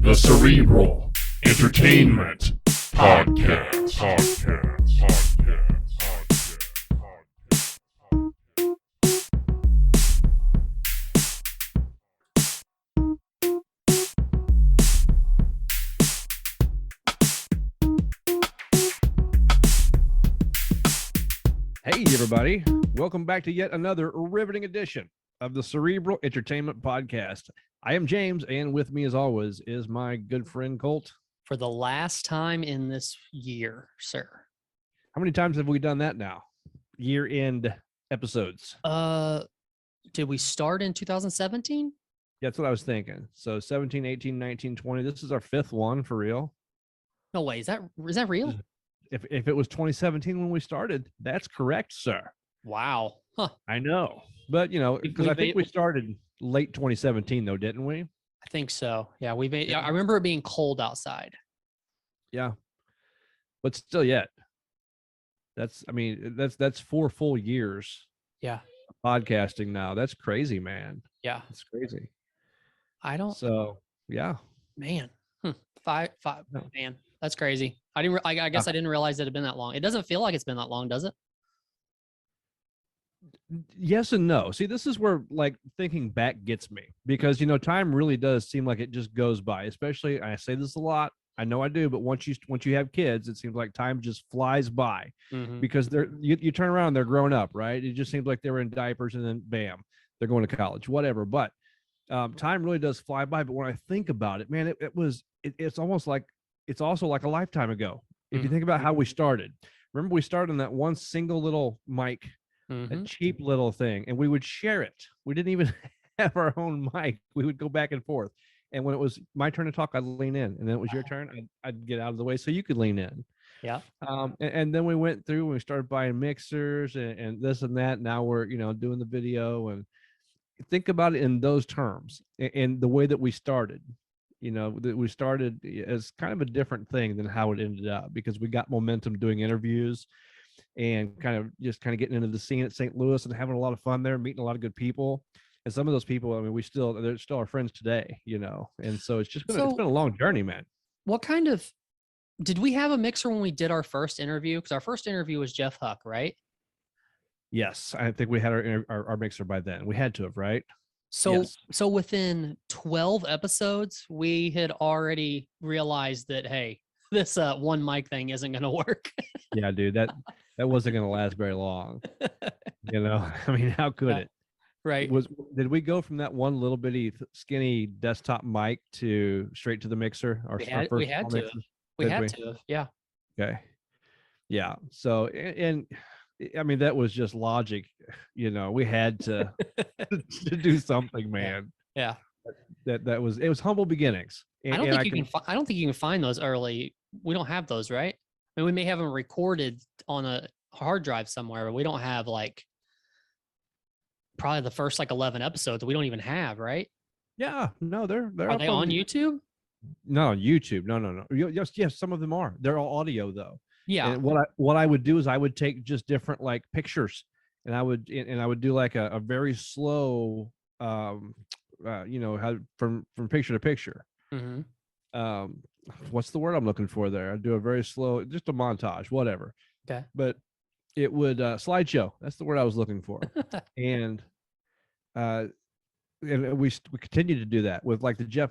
The Cerebral Entertainment Podcast. Hey, everybody. Welcome back to yet another riveting edition of the Cerebral Entertainment Podcast. I am James, and with me, as always, is my good friend Colt. For the last time in this year, sir. How many times have we done that now? Year-end episodes. Did we start in 2017? Yeah, that's what I was thinking. So 17, 18, 19, 20. This is our fifth one for real. No way. Is that real? If it was 2017 when we started, that's correct, sir. Wow. Huh. I know. But, you know, because I think we started late 2017, though, didn't we? I think so. Yeah, I remember it being cold outside. Yeah. But still yet. That's 4 full years. Yeah. Podcasting now. That's crazy, man. Yeah. It's crazy. So, yeah. Man. Five. No. Man, that's crazy. I guess I didn't realize it had been that long. It doesn't feel like it's been that long, does it? Yes and no. See, this is where like thinking back gets me because, you know, time really does seem like it just goes by, especially, I say this a lot. I know I do, but once you have kids, it seems like time just flies by because you turn around and they're growing up, right? It just seems like they were in diapers and then bam, they're going to college, whatever. But time really does fly by. But when I think about it, man, it's almost like it's also like a lifetime ago. If you think about how we started, remember we started on that one single little mic, a cheap little thing, and we would share it. We didn't even have our own mic. We would go back and forth. And when it was my turn to talk, I'd lean in, and then it was your turn. I'd get out of the way so you could lean in. Yeah. And then we went through and we started buying mixers and this and that. Now we're, you know, doing the video, and think about it in those terms and the way that we started. You know, that we started as kind of a different thing than how it ended up because we got momentum doing interviews and kind of getting into the scene at St. Louis and having a lot of fun there, meeting a lot of good people. And some of those people, I mean, they're still our friends today, you know? And so it's been a long journey, man. Did we have a mixer when we did our first interview? Because our first interview was Jeff Huck, right? Yes. I think we had our mixer by then. We had to have, right? So within 12 episodes, we had already realized that, hey, this one mic thing isn't going to work. Yeah, dude, that wasn't going to last very long. You know, I mean, how could it? Right. Did we go from that one little bitty skinny desktop mic to straight to the mixer? We had to. Yeah. Okay. Yeah. So, and I mean, that was just logic. You know, we had to do something, man. Yeah. It was humble beginnings. I don't think you can find those early. We don't have those, right? I mean, we may have them recorded on a hard drive somewhere, but we don't have like probably the first like 11 episodes that we don't even have, right? Yeah. No, they're Are they on YouTube? No, YouTube. No. Yes, some of them are. They're all audio though. Yeah. And what I would do is I would take just different like pictures, and I would do like a very slow, you know, how from picture to picture. What's the word I'm looking for there? I'd do a very slow, just a montage, whatever. Okay. But it would slideshow. That's the word I was looking for. And we continued to do that with like the Jeff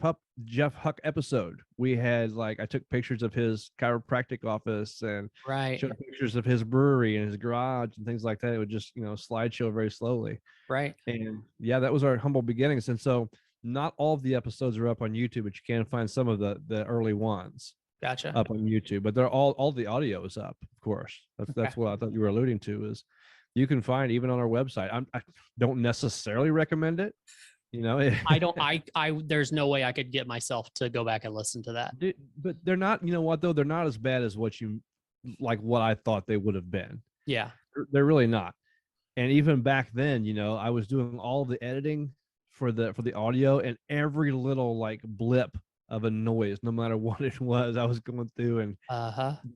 Huck episode. We had like, I took pictures of his chiropractic office and showed pictures of his brewery and his garage and things like that. It would just, you know, slideshow very slowly. Right. And yeah, that was our humble beginnings. And so not all of the episodes are up on YouTube, but you can find some of the early ones. Gotcha. Up on YouTube, but they're all the audio is up, of course. That's what I thought you were alluding to, is you can find even on our website. I don't necessarily recommend it. You know, there's no way I could get myself to go back and listen to that. But they're not, you know what though? They're not as bad as what I thought they would have been. Yeah. They're really not. And even back then, you know, I was doing all the editing for the audio, and every little like blip of a noise, no matter what it was, I was going through and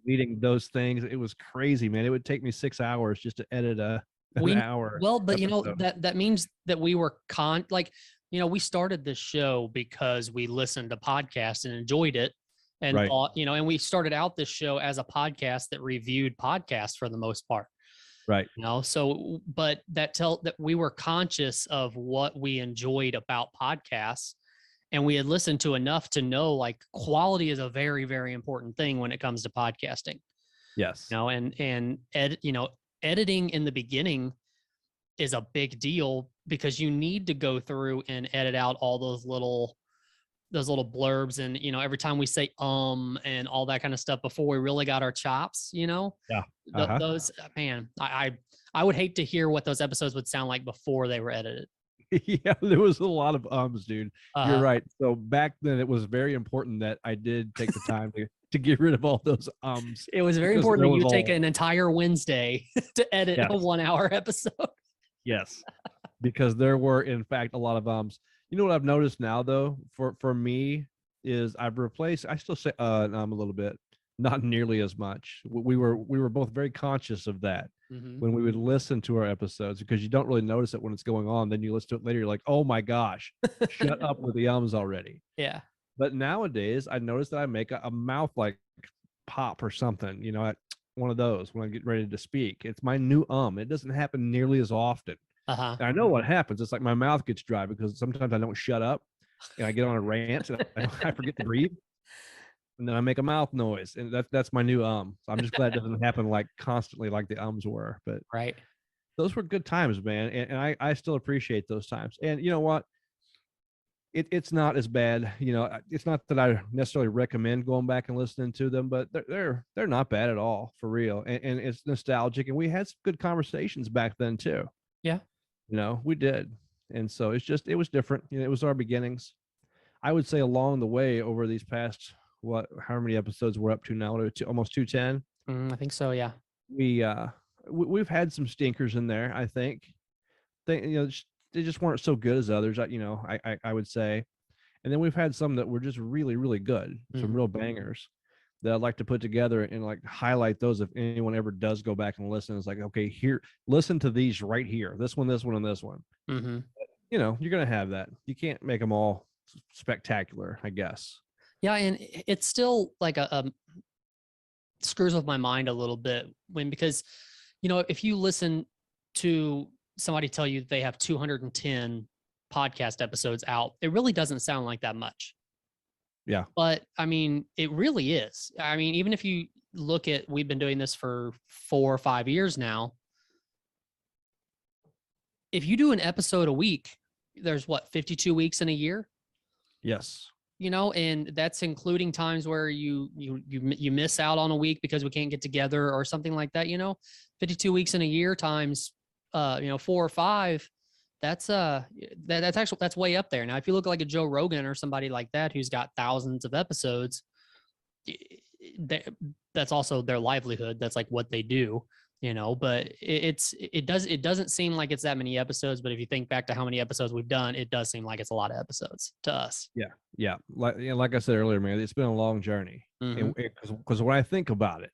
deleting those things. It was crazy, man. It would take me 6 hours just to edit an hour. Well, but episode. You know, that means that we were we started this show because we listened to podcasts and enjoyed it and Right. thought, and we started out this show as a podcast that reviewed podcasts for the most part. Right. So but that we were conscious of what we enjoyed about podcasts, and we had listened to enough to know like quality is a very, very important thing when it comes to podcasting. Yes. Editing in the beginning is a big deal because you need to go through and edit out all those little blurbs and every time we say and all that kind of stuff before we really got our chops. Yeah. Those, man, I would hate to hear what those episodes would sound like before they were edited. Yeah, there was a lot of dude. You're Uh, right. So back then it was very important that I did take the time to get rid of all those It was very because important there that you was take all- an entire Wednesday to edit Yes. a 1 hour episode. Yes. Because there were in fact a lot of You know what I've noticed now though, for me is I still say a little bit, not nearly as much. We were both very conscious of that Mhm. when we would listen to our episodes because you don't really notice it when it's going on. Then you listen to it later, you're like, oh my gosh, shut up with the ums already. Yeah. But nowadays, I notice that I make a mouth like pop or something, one of those when I get ready to speak. It's my new It doesn't happen nearly as often. Uh-huh. And I know what happens. It's like my mouth gets dry because sometimes I don't shut up and I get on a rant and I forget to breathe. And then I make a mouth noise. And that's my new So I'm just glad it doesn't happen like constantly like the ums were. But Right. those were good times, man. And I still appreciate those times. And you know what? It's not as bad. It's not that I necessarily recommend going back and listening to them, but they're not bad at all, for real. And it's nostalgic. And we had some good conversations back then too. Yeah. We did. And so it was different. It was our beginnings. I would say along the way over these past, how many episodes we're up to now? Almost 210. I think so. Yeah. We've had some stinkers in there, I think. They just weren't so good as others, I would say. And then we've had some that were just really, really good, some real bangers that I'd like to put together and like highlight those if anyone ever does go back and listen. It's like, okay, here, listen to these right here. This one, and this one. Mm-hmm. You're going to have that. You can't make them all spectacular, I guess. Yeah. And it's still like screws with my mind a little bit because, if you listen to somebody tell you they have 210 podcast episodes out, it really doesn't sound like that much. Yeah. But I mean, it really is. I mean, even if you look at, we've been doing this for 4 or 5 years now. If you do an episode a week, there's 52 weeks in a year? Yes. And that's including times where you miss out on a week because we can't get together or something like that. 52 weeks in a year times 4 or 5, that's way up there. Now if you look like a Joe Rogan or somebody like that who's got thousands of episodes, that's also their livelihood. That's like what they do. But it doesn't seem like it's that many episodes, but if you think back to how many episodes we've done, it does seem like it's a lot of episodes to us. Yeah. Like I said earlier, man, it's been a long journey. Mhm. Because when I think about it,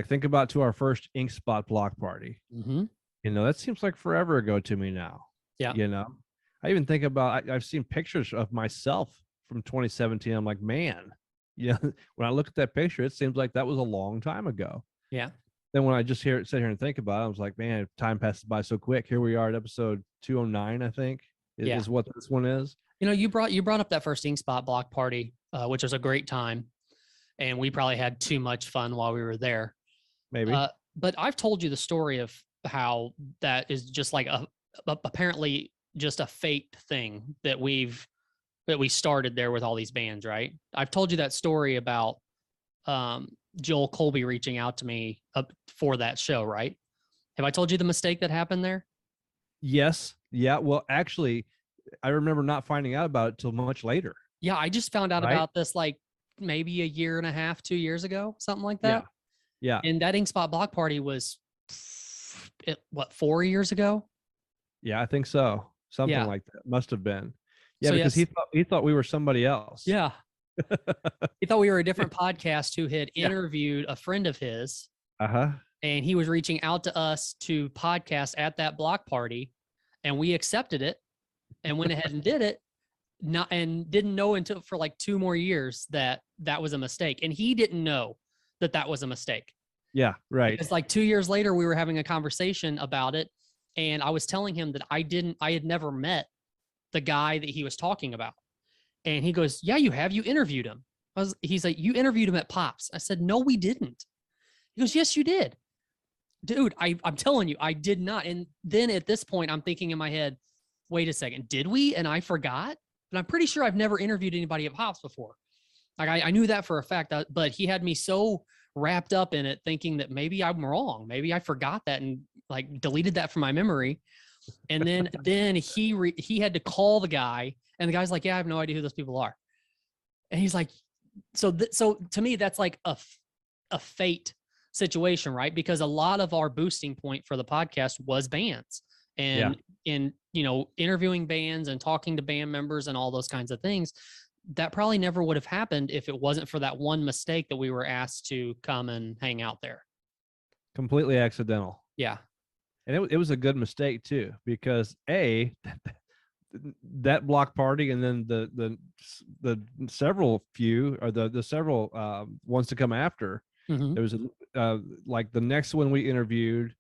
think about to our first Ink Spot block party. Mhm. That seems like forever ago to me now. Yeah. I even think about, I've seen pictures of myself from 2017. I'm like, man, when I look at that picture, it seems like that was a long time ago. Yeah. Then when I just sit here and think about it, I was like, man, time passes by so quick. Here we are at episode 209, I think, is what this one is. You brought up that first Ink Spot block party, which was a great time. And we probably had too much fun while we were there. Maybe. But I've told you the story of how that is just like apparently just a fate thing that we started there with all these bands, right? I've told you that story about Joel Colby reaching out to me for that show, right? Have I told you the mistake that happened there? Yes. Yeah. Well, actually, I remember not finding out about it till much later. Yeah, I just found out about this like maybe a year and a half, 2 years ago, something like that. Yeah. And that Ink Spot block party was 4 years ago? Yeah, I think so. Something like that. Must have been. Yeah, so because he thought we were somebody else. Yeah. He thought we were a different podcast who had interviewed a friend of his. Uh-huh. And he was reaching out to us to podcast at that block party, and we accepted it. and went ahead and did it. Not and didn't know until for like 2 more years that that was a mistake, and he didn't know that that was a mistake. Yeah, right. Because like 2 years later, we were having a conversation about it, and I was telling him that I had never met the guy that he was talking about, and he goes, "Yeah, you have. You interviewed him." He's like, "You interviewed him at Pops." I said, "No, we didn't." He goes, "Yes, you did." Dude, I'm telling you, I did not. And then at this point, I'm thinking in my head, wait a second, did we? And I forgot. But I'm pretty sure I've never interviewed anybody at Pops before. Like I knew that for a fact, but he had me so wrapped up in it, thinking that maybe I'm wrong. Maybe I forgot that and like deleted that from my memory. And then he had to call the guy, and the guy's like, "Yeah, I have no idea who those people are." And he's like, so to me, that's like a fate situation, right? Because a lot of our boosting point for the podcast was bands and in, interviewing bands and talking to band members and all those kinds of things. That probably never would have happened if it wasn't for that one mistake that we were asked to come and hang out there. Completely accidental. Yeah. And it was a good mistake too, because that block party, and then the several ones to come after. Mm-hmm. There was like the next one we interviewed.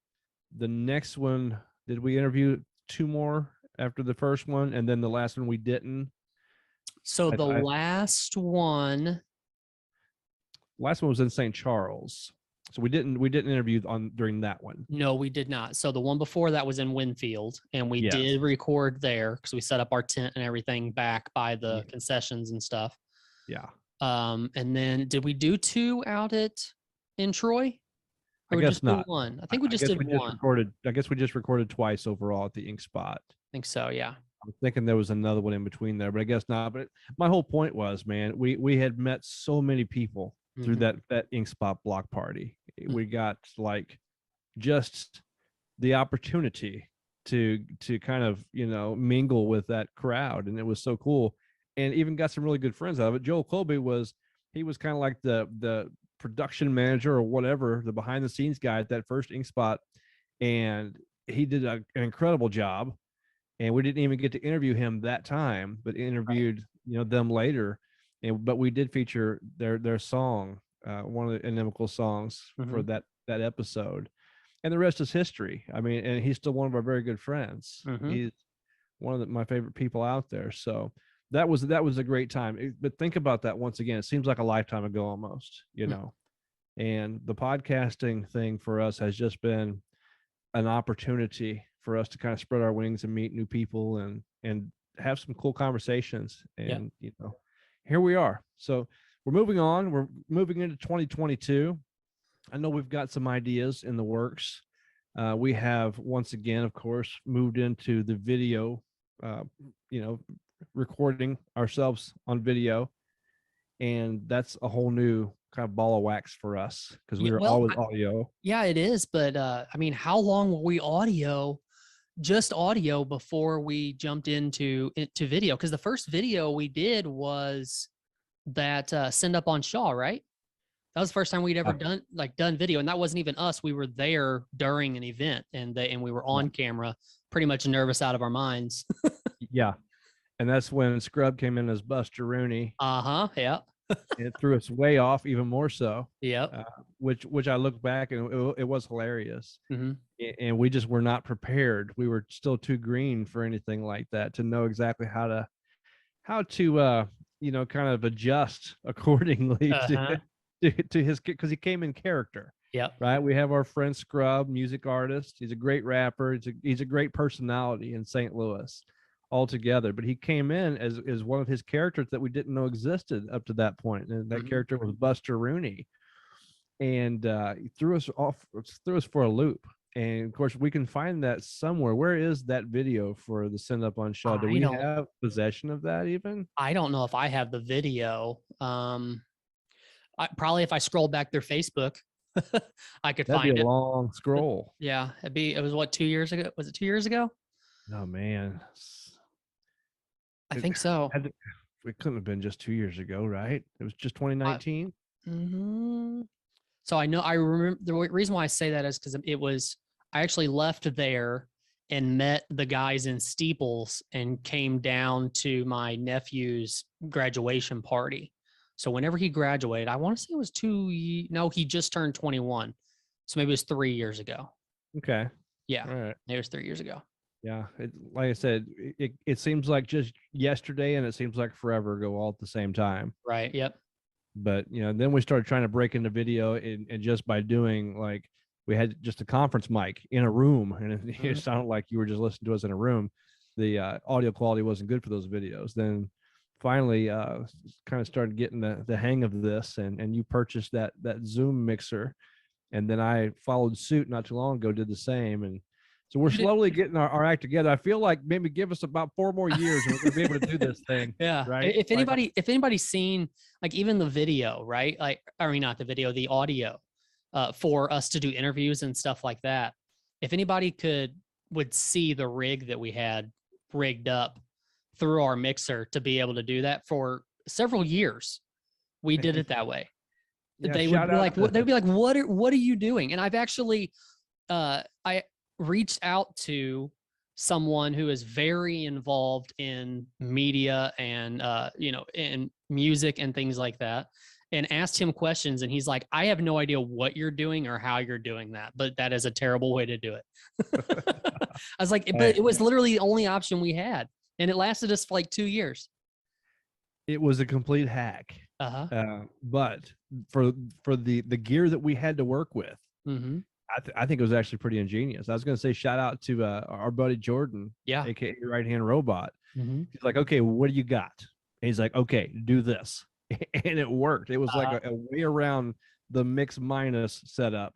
The next one, did we interview 2 more after the first one, and then the last one we didn't? So the last one was in St. Charles, so we didn't interview during that one. No, we did not. So the one before that was in Winfield, and we did record there because we set up our tent and everything back by the concessions and stuff. Yeah. And then did we do 2 out in Troy? Or I guess just not. One? I think we just did one. I guess we just recorded twice overall at the Ink Spot. I think so, yeah. I'm thinking there was another one in between there, but I guess not. But my whole point was, man, we had met so many people through that Ink Spot block party. We got like just the opportunity to kind of mingle with that crowd, and it was so cool. And even got some really good friends out of it. Joel Colby was kind of like the production manager or whatever, the behind the scenes guy at that first Ink Spot, and he did an incredible job. And we didn't even get to interview him that time, but interviewed them later. But we did feature their song, one of the inimical songs for that episode, and the rest is history. I mean, and he's still one of our very good friends. He's one of my favorite people out there. So that was a great time. But think about that once again. It seems like a lifetime ago almost, And the podcasting thing for us has just been an opportunity for us to kind of spread our wings and meet new people and have some cool conversations. And here we are. So we're moving on. We're moving into 2022. I know we've got some ideas in the works. We have once again, of course, moved into the video, recording ourselves on video, and that's a whole new kind of ball of wax for us because we were always audio. Yeah, it is. But I mean, how long were we just audio before we jumped into video? Because the first video we did was that Send Up on Shaw, right? That was the first time we'd ever done video, and that wasn't even us. We were there during an event, and we were on camera, pretty much nervous out of our minds. Yeah, and that's when Scrub came in as Buster Rooney. Yeah. It threw us way off, even more so. Yep. Which I look back and it was hilarious. And we just were not prepared. We were still too green for anything like that to know exactly how to kind of adjust accordingly to his, because he came in character. Yep. Right. We have our friend Scrub, music artist. He's a great rapper. He's a great personality in St. Louis altogether, but he came in as one of his characters that we didn't know existed up to that point, and that character was Buster Rooney, and he threw us for a loop. And of course we can find that somewhere. Where is that video for the Send Up on Shaw? Do we have possession of that even? I don't know if I have the video. Probably if I scroll back their Facebook, I could find it. That'd be a long scroll. Yeah, it was what, 2 years ago? Was it 2 years ago? Oh man, I think so. It couldn't have been just 2 years ago, right? It was just 2019. So I remember the reason why I say that is because I actually left there and met the guys in Steeples and came down to my nephew's graduation party. So whenever he graduated, I want to say it was he just turned 21. So maybe it was 3 years ago. Okay. Yeah. All right. It was 3 years ago. Yeah. Like I said, it seems like just yesterday and it seems like forever ago all at the same time. Right. Yep. But, then we started trying to break into video and just by doing like, we had just a conference mic in a room and it sounded like you were just listening to us in a room. The audio quality wasn't good for those videos. Then finally kind of started getting the hang of this and you purchased that Zoom mixer. And then I followed suit not too long ago, did the same. And so we're slowly getting our act together. I feel like maybe give us about 4 more years and we're going to be able to do this thing. Yeah. Right. If anybody's seen like even the video, right? Like, I mean, not the video, the audio for us to do interviews and stuff like that. If anybody would see the rig that we had rigged up through our mixer to be able to do that for several years, we did it that way. Yeah, They would be like, what are you doing? And I've actually, I reached out to someone who is very involved in media and, in music and things like that, and asked him questions. And he's like, I have no idea what you're doing or how you're doing that, but that is a terrible way to do it. I was like, but it was literally the only option we had. And it lasted us for like 2 years. It was a complete hack. But for the gear that we had to work with, I think it was actually pretty ingenious. I was going to say shout out to our buddy Jordan, aka Right Hand Robot. He's like, okay, what do you got? And he's like, okay, do this, and it worked. It was like a way around the mix minus setup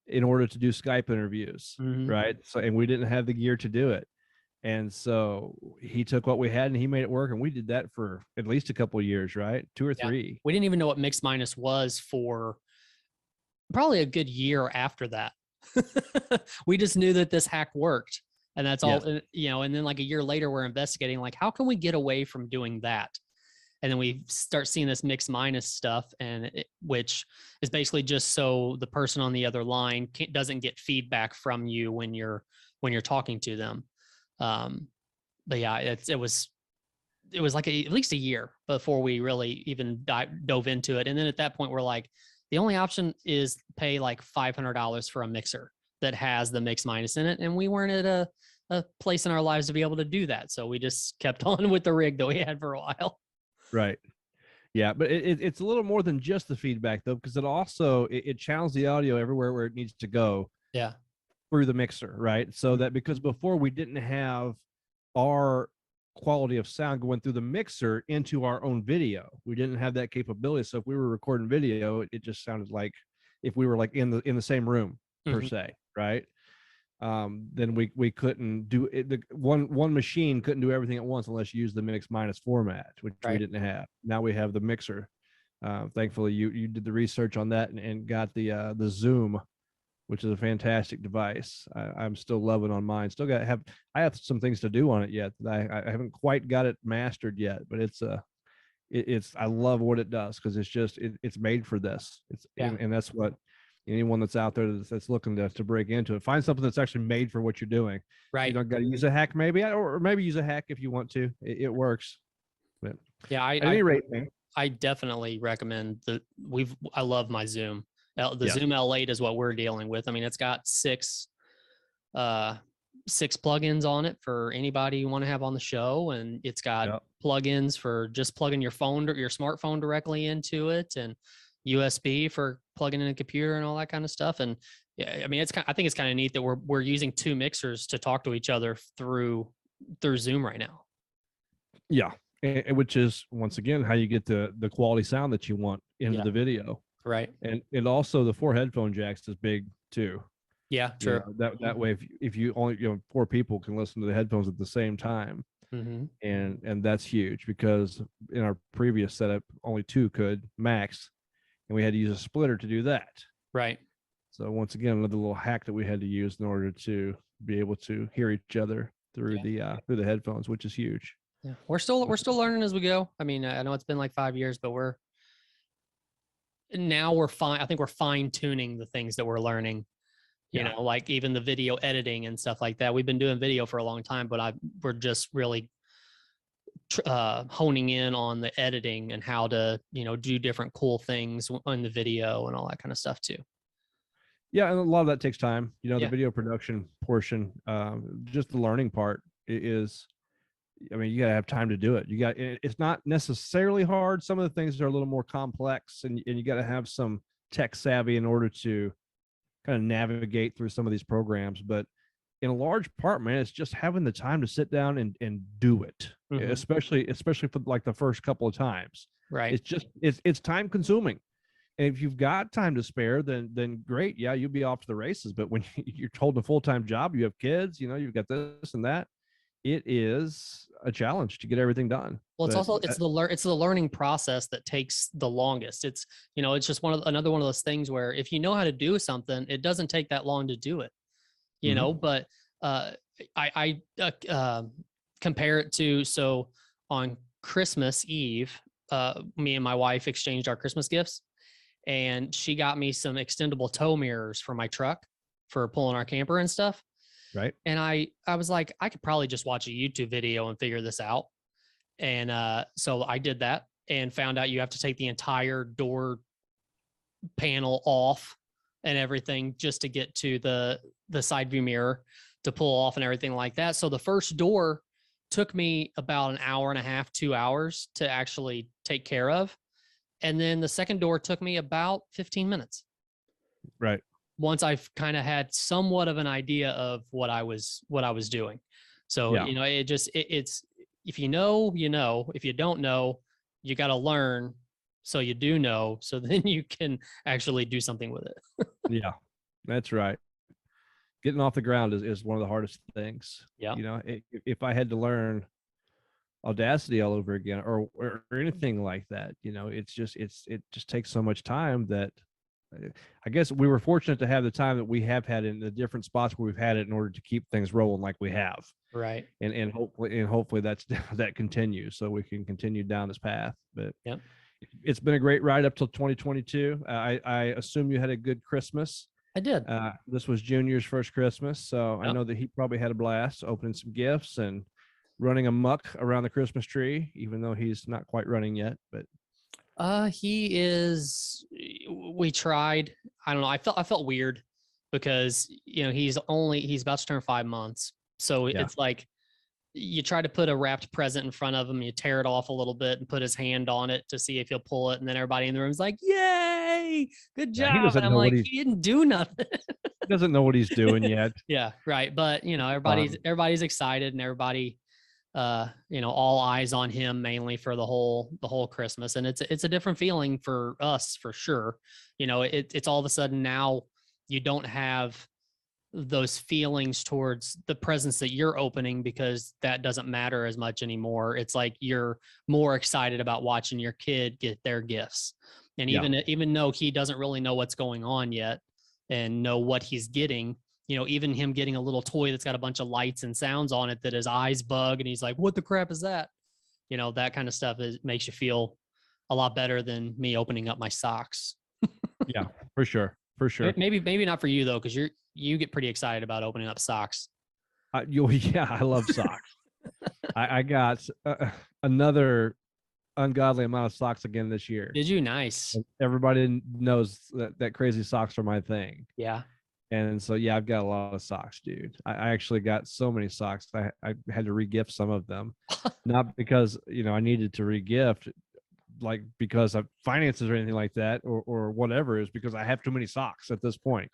in order to do Skype interviews, right? So, and we didn't have the gear to do it. And so he took what we had and he made it work. And we did that for at least a couple of years, right? 2 or 3. We didn't even know what mix minus was for probably a good year after that. We just knew that this hack worked. And that's all, and then like a year later, we're investigating, like, how can we get away from doing that? And then we start seeing this mix minus stuff, which is basically just so the person on the other line doesn't get feedback from you when you're talking to them. But yeah, it was like at least a year before we really even dove into it. And then at that point, we're like, the only option is pay like $500 for a mixer that has the mix minus in it. And we weren't at a place in our lives to be able to do that. So we just kept on with the rig that we had for a while. Right. Yeah. But it's a little more than just the feedback though, because it also, it channels the audio everywhere where it needs to go. Yeah. Through the mixer, right? So that because before we didn't have our quality of sound going through the mixer into our own video. We didn't have that capability. So if we were recording video, it just sounded like if we were like in the same room per se, right? Then we couldn't do it. The one machine couldn't do everything at once unless you use the mix minus format, which we didn't have. Now we have the mixer. Thankfully, you did the research on that and got the Zoom, which is a fantastic device. I'm still loving on mine. I have some things to do on it yet that I haven't quite got it mastered yet, but I love what it does because it's made for this. And that's what anyone that's out there that's looking to break into it, find something that's actually made for what you're doing. Right. You don't got to use a hack maybe, or maybe use a hack if you want to. It works. But yeah, at any rate, man, I definitely recommend I love my Zoom. The Zoom L8 is what we're dealing with. I mean, it's got 6 plugins on it for anybody you want to have on the show, and it's got plugins for just plugging your phone or your smartphone directly into it, and USB for plugging in a computer and all that kind of stuff. And yeah, I mean, I think it's kind of neat that we're using 2 mixers to talk to each other through Zoom right now. Yeah, which is once again how you get the quality sound that you want into the video. Right. And also the 4 headphone jacks is big too. Yeah, true. That way, if you only 4 people can listen to the headphones at the same time, and that's huge because in our previous setup only 2 could max, and we had to use a splitter to do that. Right. So once again, another little hack that we had to use in order to be able to hear each other through the headphones, which is huge. Yeah, we're still learning as we go. I mean, I know it's been like 5 years, but we're fine. I think we're fine tuning the things that we're learning You Yeah. know, like even the video editing and stuff like that. We've been doing video for a long time, but we're just really honing in on the editing and how to, do different cool things on the video and all that kind of stuff too. Yeah, and a lot of that takes time. The Yeah. video production portion, just the learning part is, I mean, you gotta have time to do it. It's not necessarily hard. Some of the things are a little more complex, and you gotta have some tech savvy in order to kind of navigate through some of these programs. But in a large part, man, it's just having the time to sit down and do it, Mhm. especially for like the first couple of times. Right. It's time consuming. And if you've got time to spare, then great. Yeah, you'll be off to the races. But when you're holding a full-time job, you have kids, you've got this and that, it is a challenge to get everything done. Well, it's But also it's the learning process that takes the longest. It's just another one of those things where if you know how to do something, it doesn't take that long to do it. Mhm. But I compare it to, so on Christmas Eve, me and my wife exchanged our Christmas gifts, and she got me some extendable tow mirrors for my truck for pulling our camper and stuff. Right. And I was like, I could probably just watch a YouTube video and figure this out. And so I did that and found out you have to take the entire door panel off and everything just to get to the side view mirror to pull off and everything like that. So the first door took me about an hour and a half, 2 hours to actually take care of. And then the second door took me about 15 minutes. Right. Once I've kind of had somewhat of an idea of what I was doing. So, Yeah. it's, if you know, if you don't know, you got to learn. So you do know, so then you can actually do something with it. Yeah, that's right. Getting off the ground is one of the hardest things. Yeah. If I had to learn Audacity all over again or anything like that, it just takes so much time that I guess we were fortunate to have the time that we have had in the different spots where we've had it in order to keep things rolling like we have. Right. And hopefully that continues so we can continue down this path. But Yep. It's been a great ride up till 2022. I assume you had a good Christmas. I did. This was Junior's first Christmas, so I Yep. know that he probably had a blast opening some gifts and running amok around the Christmas tree, even though he's not quite running yet. But He is. We tried. I don't know. I felt weird because he's about to turn 5 months, so Yeah. it's like you try to put a wrapped present in front of him, you tear it off a little bit and put his hand on it to see if he'll pull it, and then everybody in the room is like, "Yay, good Yeah, he job!" doesn't And I'm know what like, "He didn't do nothing." he doesn't know what he's doing yet. Yeah, right. But everybody's excited, and everybody, all eyes on him mainly for the whole Christmas, and it's a different feeling for us for sure. It's all of a sudden now you don't have those feelings towards the presents that you're opening because that doesn't matter as much anymore. It's like you're more excited about watching your kid get their gifts. And Yeah. even though he doesn't really know what's going on yet and know what he's getting, even him getting a little toy that's got a bunch of lights and sounds on it that his eyes bug and he's like, "What the crap is that?" That kind of stuff makes you feel a lot better than me opening up my socks. Yeah, for sure. For sure. Maybe not for you though, because you get pretty excited about opening up socks. Yeah, I love socks. I got another ungodly amount of socks again this year. Did you? Nice. Everybody knows that crazy socks are my thing. Yeah. And so, yeah, I've got a lot of socks, dude. I actually got so many socks. I had to regift some of them, not because, I needed to regift, like because of finances or anything like that, or whatever, is because I have too many socks at this point.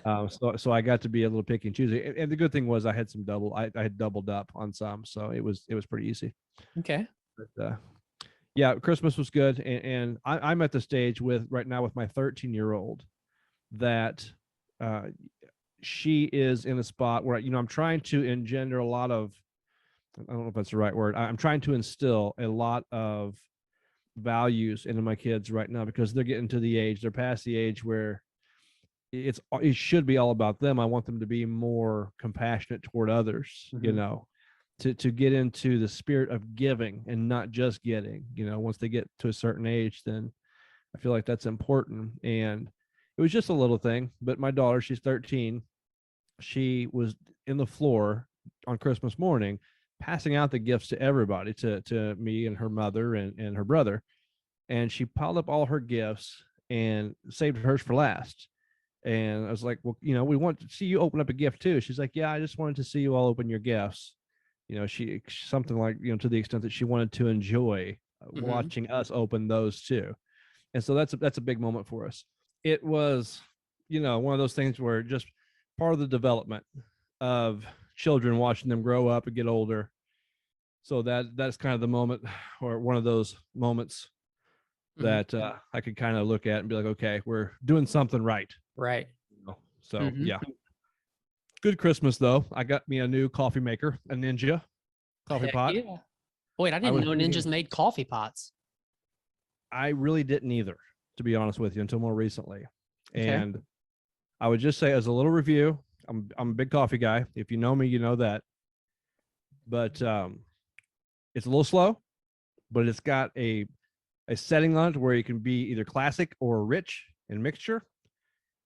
So I got to be a little picky and choosy. And the good thing was I had some I had doubled up on some, so it was pretty easy. Okay. But yeah, Christmas was good, and I'm at the stage right now with my 13-year-old that she is in a spot where I'm trying to engender a lot of, I don't know if that's the right word. I'm trying to instill a lot of values into my kids right now because they're getting to the age, they're past the age where it should be all about them. I want them to be more compassionate toward others, Mhm. to get into the spirit of giving and not just getting. Once they get to a certain age, then I feel like that's important. And It was just a little thing, but my daughter, she's 13. She was in the floor on Christmas morning, passing out the gifts to everybody, to me and her mother and her brother. And she piled up all her gifts and saved hers for last. And I was like, well, we want to see you open up a gift too. She's like, yeah, I just wanted to see you all open your gifts. She something like, to the extent that she wanted to enjoy watching us open those too. And so that's a big moment for us. It was, one of those things where just part of the development of children, watching them grow up and get older. So that's kind of the moment, or one of those moments that I could kind of look at and be like, okay, we're doing something right. Right. So yeah. Good Christmas though. I got me a new coffee maker, a Ninja coffee pot. Yeah. Wait, I didn't know Ninjas made coffee pots. I really didn't either, to be honest with you, until more recently. Okay. And I would just say, as a little review, I'm a big coffee guy. If you know me, you know that. But it's a little slow, but it's got a setting on it where you can be either classic or rich in mixture.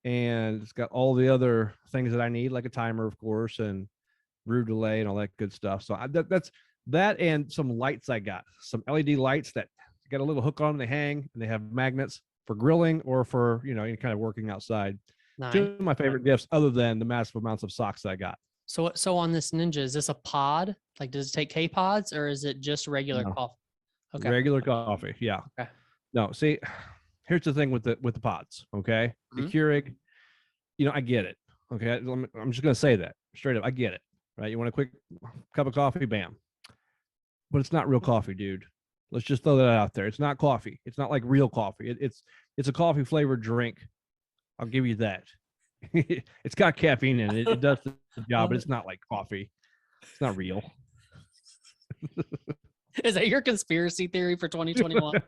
And it's got all the other things that I need, like a timer, of course, and brew delay and all that good stuff. So that's that, and some lights I got, some LED lights that got a little hook on them, they hang, and they have magnets for grilling or for, any kind of working outside. Nice. Two of my favorite gifts, other than the massive amounts of socks that I got. So on this Ninja, is this a pod? Like, does it take K pods, or is it just regular coffee? Okay. Regular coffee. Yeah. Okay. No, see, here's the thing with the pods. Okay. The Keurig, I get it. Okay. I'm just going to say that straight up. I get it. Right. You want a quick cup of coffee? Bam. But it's not real coffee, dude. Let's just throw that out there. It's not coffee. It's not like real coffee. It's a coffee flavored drink. I'll give you that. It's got caffeine in it. It does the job, but it's not like coffee. It's not real. Is that your conspiracy theory for 2021?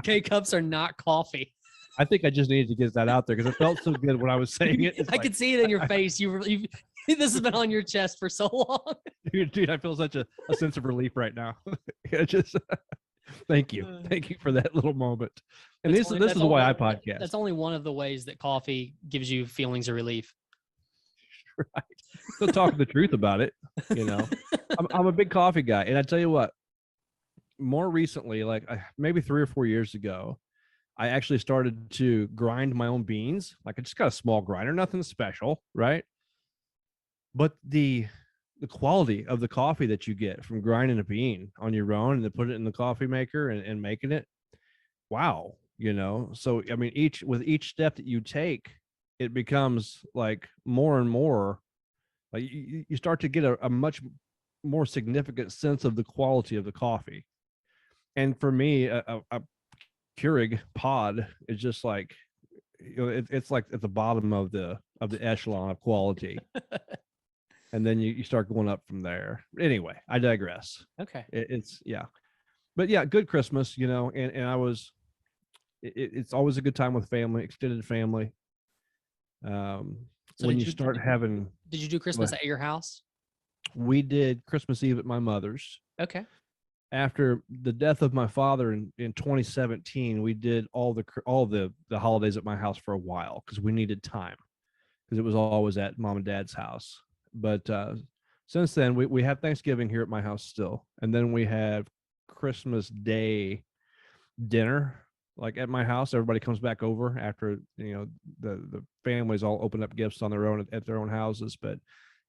K-cups are not coffee. I think I just needed to get that out there because it felt so good when I was saying it. I could see it in your face. This has been on your chest for so long. Dude, I feel such a sense of relief right now. Just thank you for that little moment. And this is why I podcast. That's only one of the ways that coffee gives you feelings of relief. Right. Still talking the truth about it. I'm a big coffee guy, and I tell you what, more recently, like maybe 3 or 4 years ago, I actually started to grind my own beans. Like, I just got a small grinder, nothing special, right? But the quality of the coffee that you get from grinding a bean on your own and then put it in the coffee maker and making it, wow, So I mean, with each step that you take, it becomes like more and more like you start to get a much more significant sense of the quality of the coffee. And for me, a Keurig pod is just like, it's like at the bottom of the echelon of quality. And then you start going up from there. Anyway, I digress. Okay. But yeah, good Christmas, and it's always a good time with family, extended family. So when you start having. Did you do Christmas at your house? We did Christmas Eve at my mother's. Okay. After the death of my father in 2017, we did all the holidays at my house for a while because we needed time, because it was always at mom and dad's house. But since then, we have Thanksgiving here at my house still, and then we have Christmas Day dinner, like at my house. Everybody comes back over after the families all open up gifts on their own at their own houses. But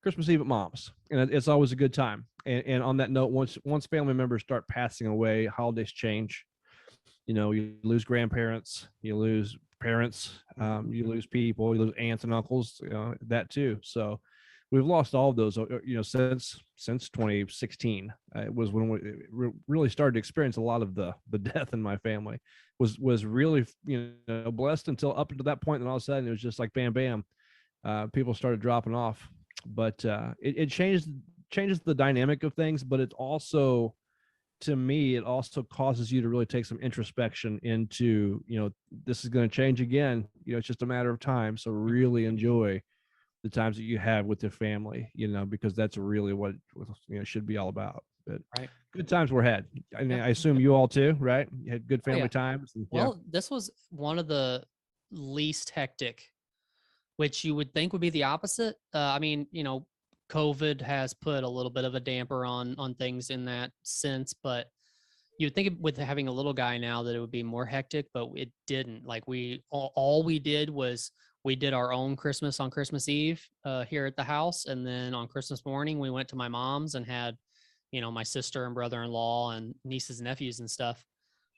Christmas Eve at mom's, and it's always a good time. And on that note, once family members start passing away, holidays change. You lose grandparents, you lose parents, you lose people, you lose aunts and uncles, that too. So we've lost all of those, since 2016. It was when we really started to experience a lot of the death in my family. Was really blessed until up until that point, and all of a sudden it was just like bam, bam. People started dropping off, but it changes the dynamic of things. But it also, to me, it also causes you to really take some introspection into, this is going to change again. It's just a matter of time. So really enjoy the times that you have with your family, because that's really what it should be all about. But right. Good times were had. I mean, I assume you all too, right? You had good family times. Well, this was one of the least hectic, which you would think would be the opposite. I mean, COVID has put a little bit of a damper on things in that sense, but you'd think with having a little guy now that it would be more hectic, but it didn't. Like all we did was we did our own Christmas on Christmas Eve here at the house, and then on Christmas morning we went to my mom's and had, my sister and brother-in-law and nieces and nephews and stuff,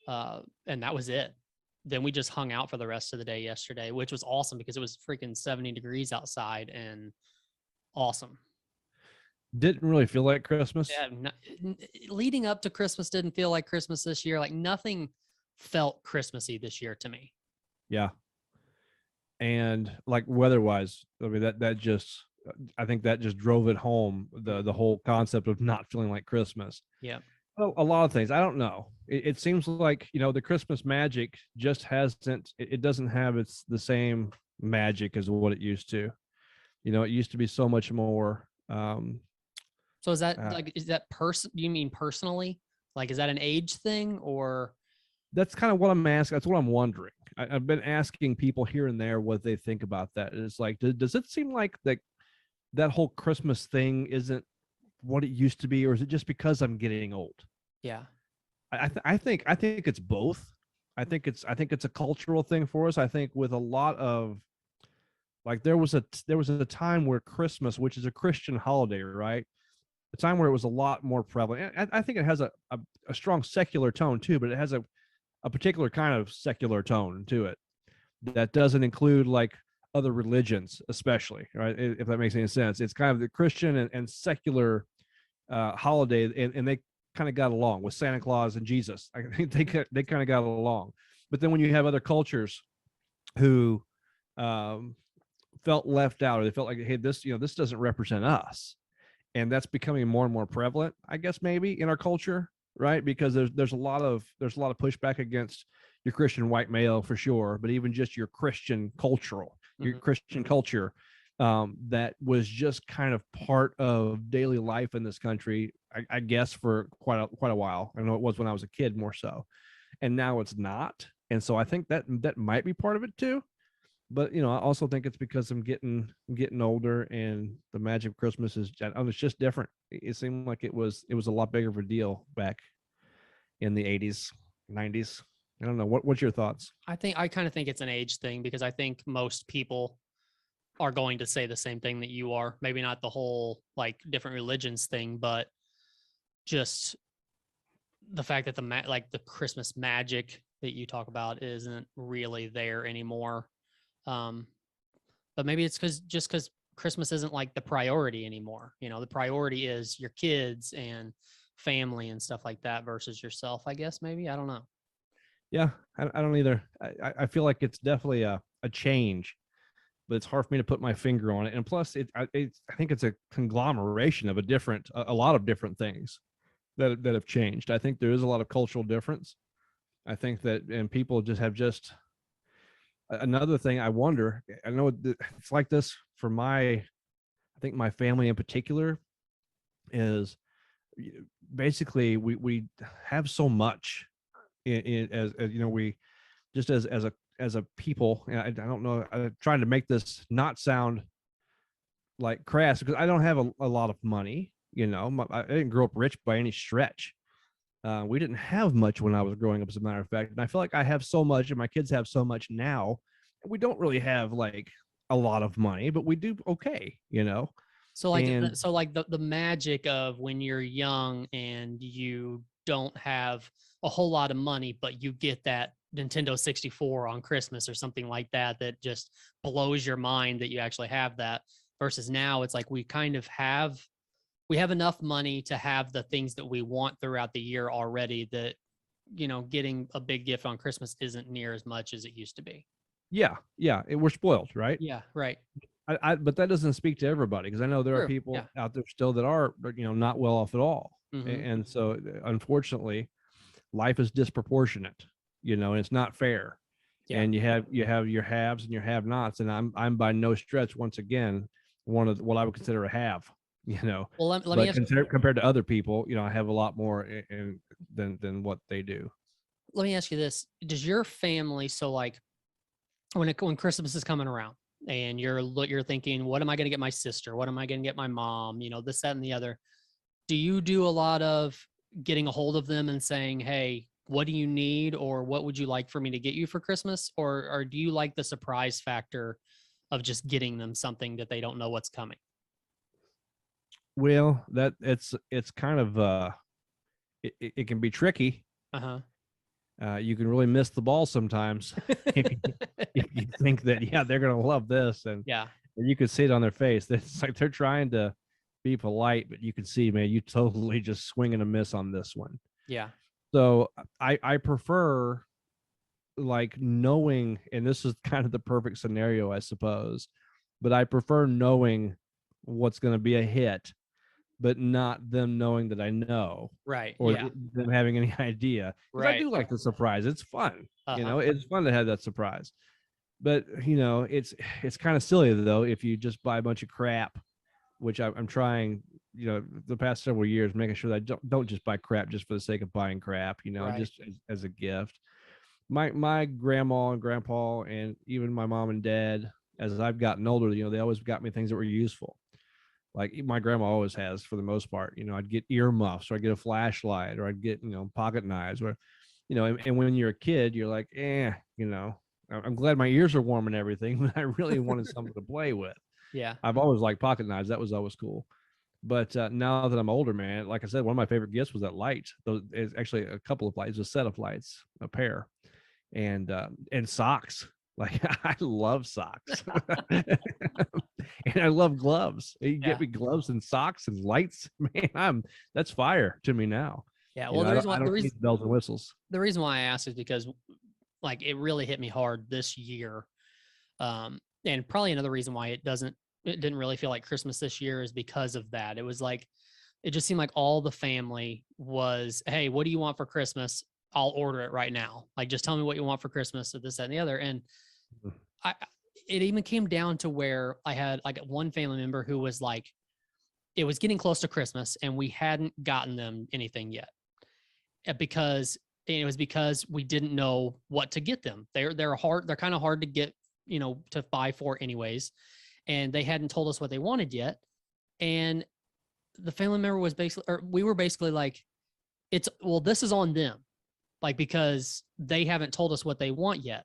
and that was it. Then we just hung out for the rest of the day yesterday, which was awesome because it was freaking 70 degrees outside and awesome. Didn't really feel like Christmas. Yeah, leading up to Christmas didn't feel like Christmas this year. Like nothing felt Christmassy this year to me. Yeah. And like weather-wise, I mean I think that just drove it home, the whole concept of not feeling like Christmas. Yeah. Well, a lot of things. I don't know. It seems like, the Christmas magic just hasn't, it doesn't have the same magic as what it used to. It used to be so much more. So is that do you mean personally? Like, is that an age thing or? That's kind of what I'm asking. That's what I'm wondering. I've been asking people here and there what they think about that. It's like, does it seem like that whole Christmas thing isn't what it used to be, or is it just because I'm getting old? Yeah. I think it's both. I think it's a cultural thing for us. I think with a lot of, like, there was a time where Christmas, which is a Christian holiday, right? A time where it was a lot more prevalent. I think it has a strong secular tone too, but it has a particular kind of secular tone to it that doesn't include like other religions, especially, right? If that makes any sense. It's kind of the Christian and secular holiday, and they kind of got along with Santa Claus and Jesus. I think they kind of got along. But then when you have other cultures who felt left out, or they felt like, hey, this doesn't represent us, and that's becoming more and more prevalent, I guess, maybe in our culture, right? Because there's a lot of pushback against your Christian white male for sure, but even just your Christian Christian culture, that was just kind of part of daily life in this country, I guess, for quite a while. I know it was when I was a kid more so, and now it's not. And so I think that might be part of it too. But I also think it's because I'm getting older, and the magic of Christmas it's just different. It seemed like it was a lot bigger of a deal back in the 80s, 90s. I don't know. What's your thoughts? I kind of think it's an age thing, because I think most people are going to say the same thing that you are. Maybe not the whole like different religions thing, but just the fact that the Christmas magic that you talk about isn't really there anymore. But maybe it's because Christmas isn't like the priority anymore. The priority is your kids and family and stuff like that versus yourself, I guess. Maybe, I don't know. Yeah, I don't either. I feel like it's definitely a change, but it's hard for me to put my finger on it. And plus, I think it's a conglomeration of a lot of different things that have changed. I think there is a lot of cultural difference. I think that, and people just another thing. I wonder, I know it's like this for I think my family in particular, is basically we have so much as we just as a people. I don't know, I'm trying to make this not sound like crass, because I don't have a lot of money. I didn't grow up rich by any stretch. We didn't have much when I was growing up, as a matter of fact. And I feel like I have so much, and my kids have so much now. We don't really have like a lot of money, but we do okay. So like the magic of when you're young and you don't have a whole lot of money, but you get that Nintendo 64 on Christmas or something like that, that just blows your mind that you actually have that, versus now it's like we have enough money to have the things that we want throughout the year already, that, getting a big gift on Christmas isn't near as much as it used to be. Yeah. We're spoiled, right? Yeah, right. But that doesn't speak to everybody, because I know there are people out there still that are, not well off at all. Mm-hmm. And so, unfortunately, life is disproportionate, and it's not fair. Yeah. And you have your haves and your have-nots, and I'm by no stretch, once again, one of what I would consider a have. Well, let me ask compared to other people, I have a lot more than what they do. Let me ask you this: does your family, so like, when Christmas is coming around and you're thinking, what am I going to get my sister? What am I going to get my mom? You know, this, that, and the other. Do you do a lot of getting a hold of them and saying, hey, what do you need, or what would you like for me to get you for Christmas? Or do you like the surprise factor of just getting them something that they don't know what's coming? Well, that it's kind of it can be tricky. Uh-huh. You can really miss the ball sometimes if you think that, yeah, they're gonna love this, and Yeah. you can see it on their face. It's like they're trying to be polite, but you can see, man, you totally just swing and a miss on this one. Yeah. So I prefer, like, knowing, and this is kind of the perfect scenario, I suppose, but I prefer knowing what's going to be a hit, but not them knowing that I know, Right. or Yeah. them having any idea. 'Cause I Right. do like the surprise. It's fun. Uh-huh. It's fun to have that surprise. But it's kind of silly though if you just buy a bunch of crap, which I'm trying, the past several years, making sure that I don't just buy crap just for the sake of buying crap, Right. just as a gift. My grandma and grandpa, and even my mom and dad, as I've gotten older, they always got me things that were useful. Like my grandma always has, for the most part. I'd get earmuffs, or I'd get a flashlight, or I'd get pocket knives, or and when you're a kid, you're like, I'm glad my ears are warm and everything, but I really wanted something to play with. Yeah. I've always liked pocket knives. That was always cool. But now that I'm older, man, like I said, one of my favorite gifts was that light. It's actually a couple of lights, a set of lights, a pair, and socks. Like, I love socks, and I love gloves. You get Yeah. me gloves and socks and lights, man. That's fire to me now. Yeah. Well, I don't need bells and whistles. the reason why I asked is because, like, it really hit me hard this year. And probably another reason why it didn't really feel like Christmas this year is because of that. It was like, it just seemed like all the family was, hey, what do you want for Christmas? I'll order it right now. Like, just tell me what you want for Christmas, or this, that, and the other. And I, it even came down to where I had like one family member who was like, it was getting close to Christmas and we hadn't gotten them anything yet, because it was because we didn't know what to get them. They're kind of hard to get, to buy for anyways. And they hadn't told us what they wanted yet. And the family member was we were basically like, this is on them. Like, because they haven't told us what they want yet.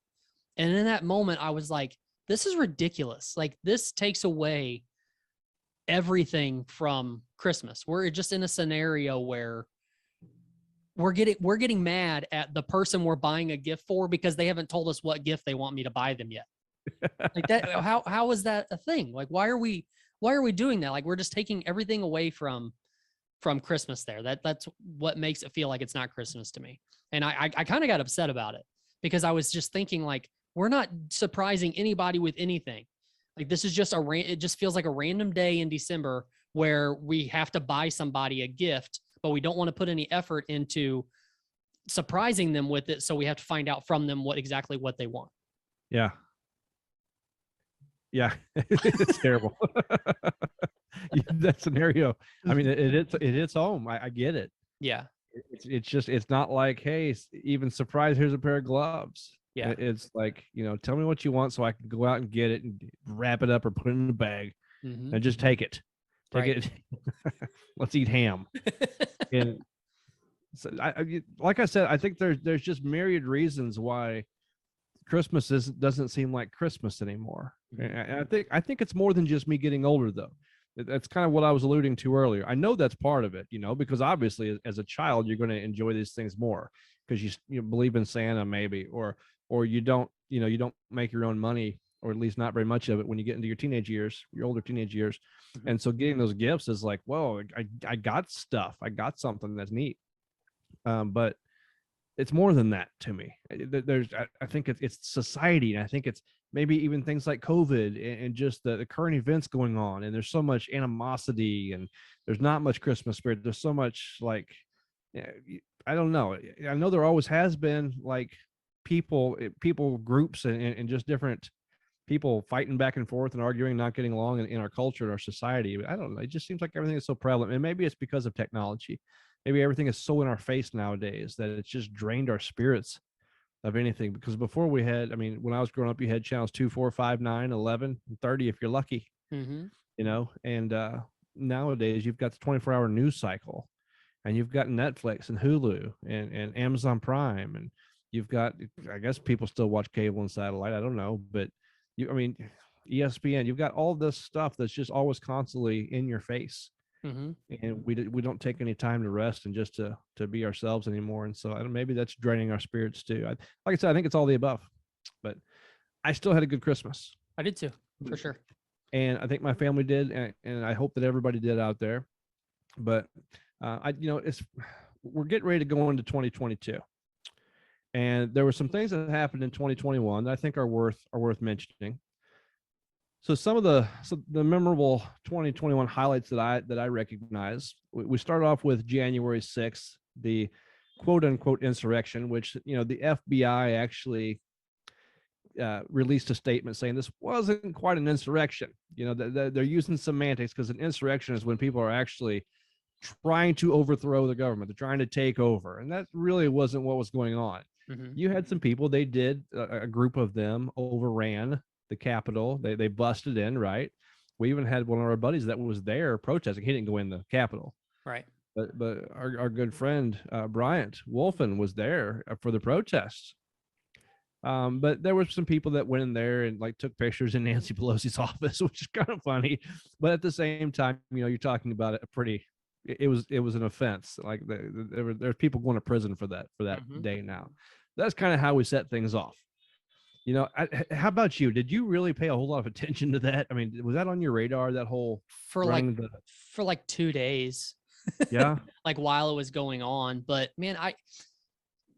And in that moment, I was like, this is ridiculous. Like, this takes away everything from Christmas. We're just in a scenario where we're getting mad at the person we're buying a gift for because they haven't told us what gift they want me to buy them yet. Like that, how is that a thing? Like, why are we doing that? Like, we're just taking everything away from Christmas there. That's what makes it feel like it's not Christmas to me. And I kind of got upset about it because I was just thinking, like, we're not surprising anybody with anything. Like, this is just it just feels like a random day in December where we have to buy somebody a gift, but we don't want to put any effort into surprising them with it. So we have to find out from them exactly what they want. Yeah. Yeah. It's terrible. That scenario. I mean, it hits home. I get it. Yeah. It's not like, hey, even surprise, here's a pair of gloves. Yeah. It's like, tell me what you want so I can go out and get it and wrap it up or put it in a bag, and just take it. Take it. Let's eat ham. And so like I said, I think there's just myriad reasons why Christmas doesn't seem like Christmas anymore. And I think it's more than just me getting older, though. That's kind of what I was alluding to earlier. I know that's part of it, because obviously as a child, you're going to enjoy these things more because you believe in Santa, maybe, or you don't, you don't make your own money, or at least not very much of it when you get into your teenage years, your older teenage years. Mm-hmm. And so getting those gifts is like, whoa, I got stuff. I got something that's neat. But it's more than that to me. I think it's society, and I think it's maybe even things like COVID and just the current events going on. And there's so much animosity, and there's not much Christmas spirit. There's so much, like, I don't know. I know there always has been, like, people groups and just different people fighting back and forth and arguing, not getting along in our culture and our society. But I don't know. It just seems like everything is so prevalent, and maybe it's because of technology. Maybe everything is so in our face nowadays that it's just drained our spirits of anything, because before we had, I mean, when I was growing up, you had channels 2, 4, 5, 9, 11, and 30 if you're lucky, Mm-hmm. you know, and nowadays you've got the 24-hour news cycle, and you've got Netflix and Hulu and Amazon Prime, and you've got, I guess people still watch cable and satellite, I don't know, but I mean, ESPN, you've got all this stuff that's just always constantly in your face. Mm-hmm. And we don't take any time to rest and just to be ourselves anymore. And so maybe that's draining our spirits too. Like I said, I think it's all the above, but I still had a good Christmas. I did too, for sure. And I think my family did, and I hope that everybody did out there. But we're getting ready to go into 2022, and there were some things that happened in 2021 that I think are worth mentioning. So some of the memorable 2021 highlights that I recognize, we start off with January 6th, the quote unquote insurrection, which, you know, the FBI actually released a statement saying this wasn't quite an insurrection. You know, they're using semantics, because an insurrection is when people are actually trying to overthrow the government. They're trying to take over. And that really wasn't what was going on. Mm-hmm. You had some people, they did, a group of them overran the Capitol. They busted in, right? We even had one of our buddies that was there protesting. He didn't go in the Capitol, Right. but our good friend Bryant Wolfen was there for the protests. But there were some people that went in there and like took pictures in Nancy Pelosi's office, which is kind of funny. But at the same time, you know, you're talking about a pretty. It was an offense. Like there's people going to prison for that Mm-hmm. day now. That's kind of how we set things off. You know, how about you? Did you really pay a whole lot of attention to that? I mean, was that on your radar, that whole For like 2 days, yeah, like while it was going on? But man,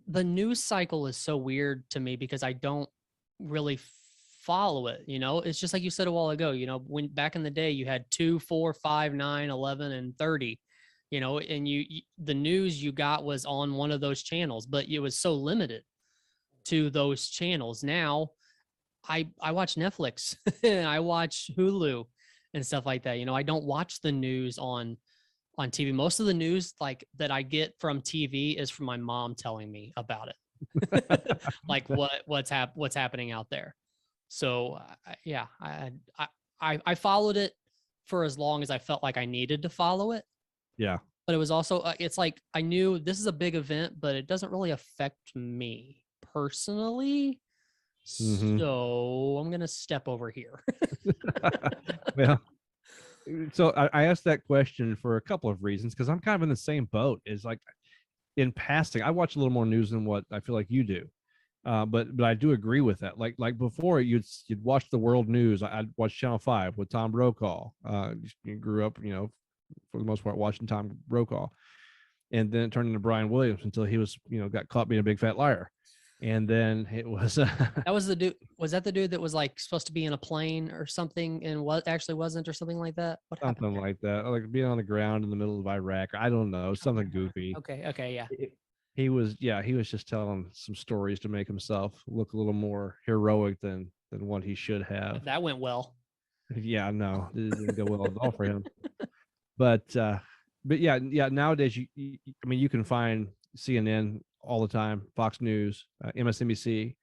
the news cycle is so weird to me because I don't really follow it. You know, it's just like you said a while ago, you know, when back in the day you had 2, 4, 5, 9, 11, and 30, you know, and the news you got was on one of those channels, but it was so limited to those channels. Now I watch Netflix and I watch Hulu and stuff like that. You know, I don't watch the news on TV. Most of the news like that I get from TV is from my mom telling me about it. Like what's happening out there. So yeah, I followed it for as long as I felt like I needed to follow it. yeah. But it was also it's like I knew this is a big event, but it doesn't really affect me personally. Mhm. So I'm gonna step over here. Well, so I asked that question for a couple of reasons, because I'm kind of in the same boat. Is like, in passing, I watch a little more news than what I feel like you do. But I do agree with that. Like before, you'd watch the world news. I'd watch Channel 5 with Tom Brokaw. You grew up, you know, for the most part, watching Tom Brokaw, and then it turned into Brian Williams until he was, you know, got caught being a big fat liar. And then it was That was the dude. Was that the dude that was like supposed to be in a plane or something and what actually wasn't, or something like that? What happened something there? like that, like being on the ground in the middle of Iraq. I don't know, something goofy. Okay, yeah. He was just telling some stories to make himself look a little more heroic than what he should have. That went well. Yeah, no, it didn't go well at all for him. But yeah, nowadays I mean, you can find CNN all the time, Fox News, MSNBC.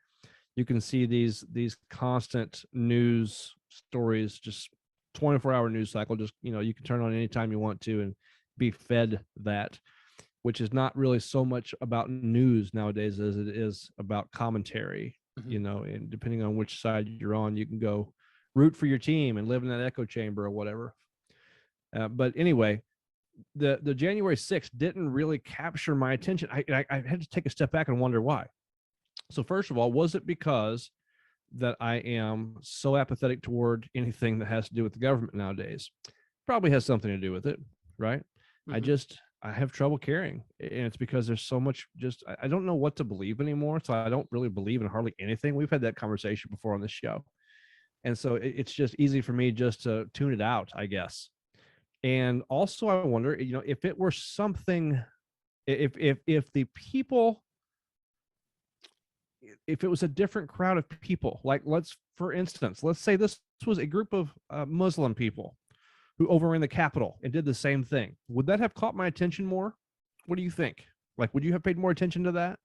You can see these constant news stories, just 24-hour news cycle. Just, you know, you can turn on anytime you want to and be fed that, which is not really so much about news nowadays as it is about commentary. Mhm. You know, and depending on which side you're on, you can go root for your team and live in that echo chamber or whatever. But anyway, the January 6th didn't really capture my attention. I had to take a step back and wonder why. So first of all, was it because that I am so apathetic toward anything that has to do with the government nowadays? Probably has something to do with it, right? Mhm. I have trouble caring, and it's because there's so much. Just I don't know what to believe anymore, so I don't really believe in hardly anything. We've had that conversation before on this show, and so it's just easy for me just to tune it out, I guess. And also, I wonder, you know, if it were something, if the people, if it was a different crowd of people, like for instance, let's say this was a group of Muslim people who overran the Capitol and did the same thing, would that have caught my attention more? What do you think? Like, would you have paid more attention to that?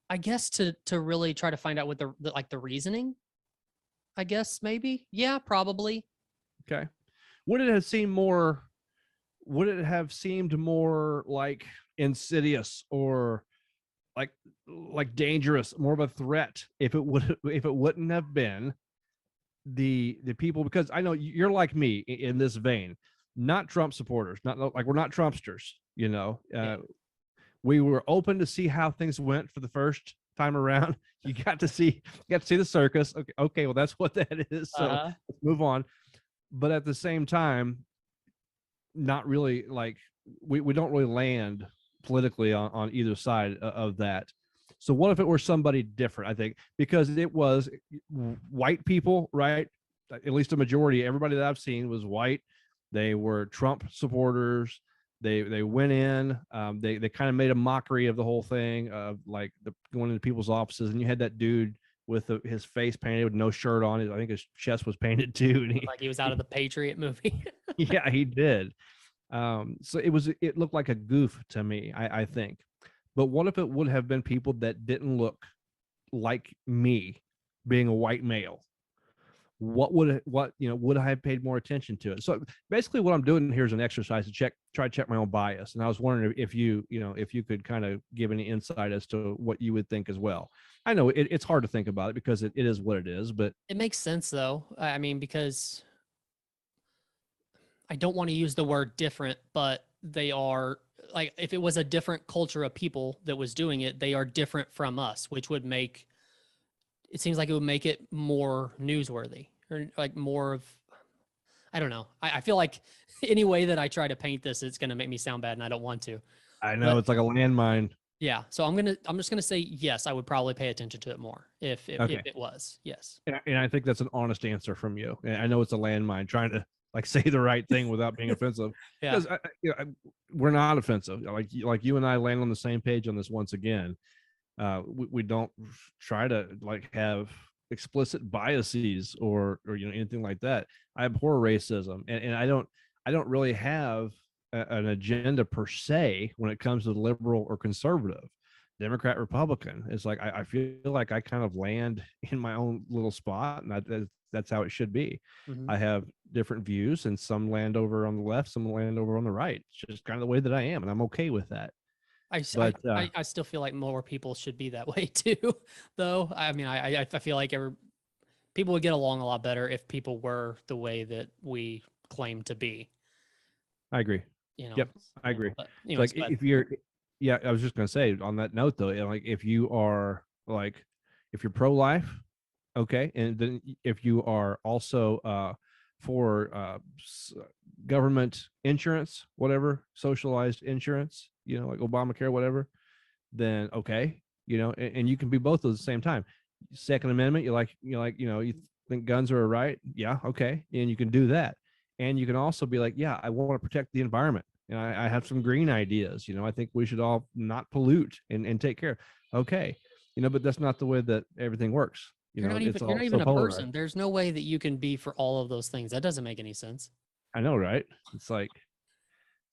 I guess to really try to find out what the reasoning. I guess maybe. Yeah, probably. Okay. Would it have seemed more? Would it have seemed more like insidious or like dangerous, more of a threat if it wouldn't have been the people? Because I know you're like me in this vein, not Trump supporters, not like we're not Trumpsters. Yeah. We were open to see how things went for the first time around. You got to see the circus. Okay, well that's what that is. So Uh-huh. let's move on. But at the same time, not really like we don't really land politically on either side of that. So what if it were somebody different? I think because it was white people, right? At least a majority, everybody that I've seen was white. They were Trump supporters. They went in. They kind of made a mockery of the whole thing of like going into people's offices, and you had that dude with his face painted with no shirt on. I think his chest was painted too, and Like he was out of the Patriot movie. yeah, he did. So it looked like a goof to me, I think. But what if it would have been people that didn't look like me, being a white male? Would I have paid more attention to it? So basically what I'm doing here is an exercise to try to check my own bias. And I was wondering if you could kind of give any insight as to what you would think as well. I know it's hard to think about it because it is what it is, but It makes sense though. I mean, because I don't want to use the word different, but they are like if it was a different culture of people that was doing it, they are different from us, which would make it seems like it would make it more newsworthy or like more of I don't know. I feel like any way that I try to paint this, it's gonna make me sound bad and I don't want to. I know But it's like a landmine. yeah, so I'm just gonna say yes, I would probably pay attention to it more if Okay. it was. Yes. And I think that's an honest answer from you. And I know it's a landmine trying to like say the right thing without being offensive Yeah. because we're not offensive. Like you and I land on the same page on this once again. We don't try to like have explicit biases or anything like that. I abhor racism, and I don't really have an agenda per se when it comes to liberal or conservative, Democrat, Republican. It's like I feel like I kind of land in my own little spot, and that's how it should be. Mhm. I have different views, and some land over on the left, some land over on the right. It's just kind of the way that I am, and I'm okay with that. But I still feel like more people should be that way too, though. I mean, I feel like people would get along a lot better if people were the way that we claim to be. I agree. You know. Yep, I agree. But It's anyways, like if you're, yeah, I was just gonna say on that note though, like if you are like, if you're pro-life, okay, and then if you are also for government insurance, whatever, socialized insurance, like Obamacare, whatever, then okay, and you can be both at the same time. Second Amendment, you think guns are a right, yeah, okay, and you can do that, and you can also be like, yeah, I want to protect the environment, and I have some green ideas. I think we should all not pollute and take care. Okay, but that's not the way that everything works. It's you're all not so even a polarized. person. There's no way that you can be for all of those things. That doesn't make any sense. I know, right? It's like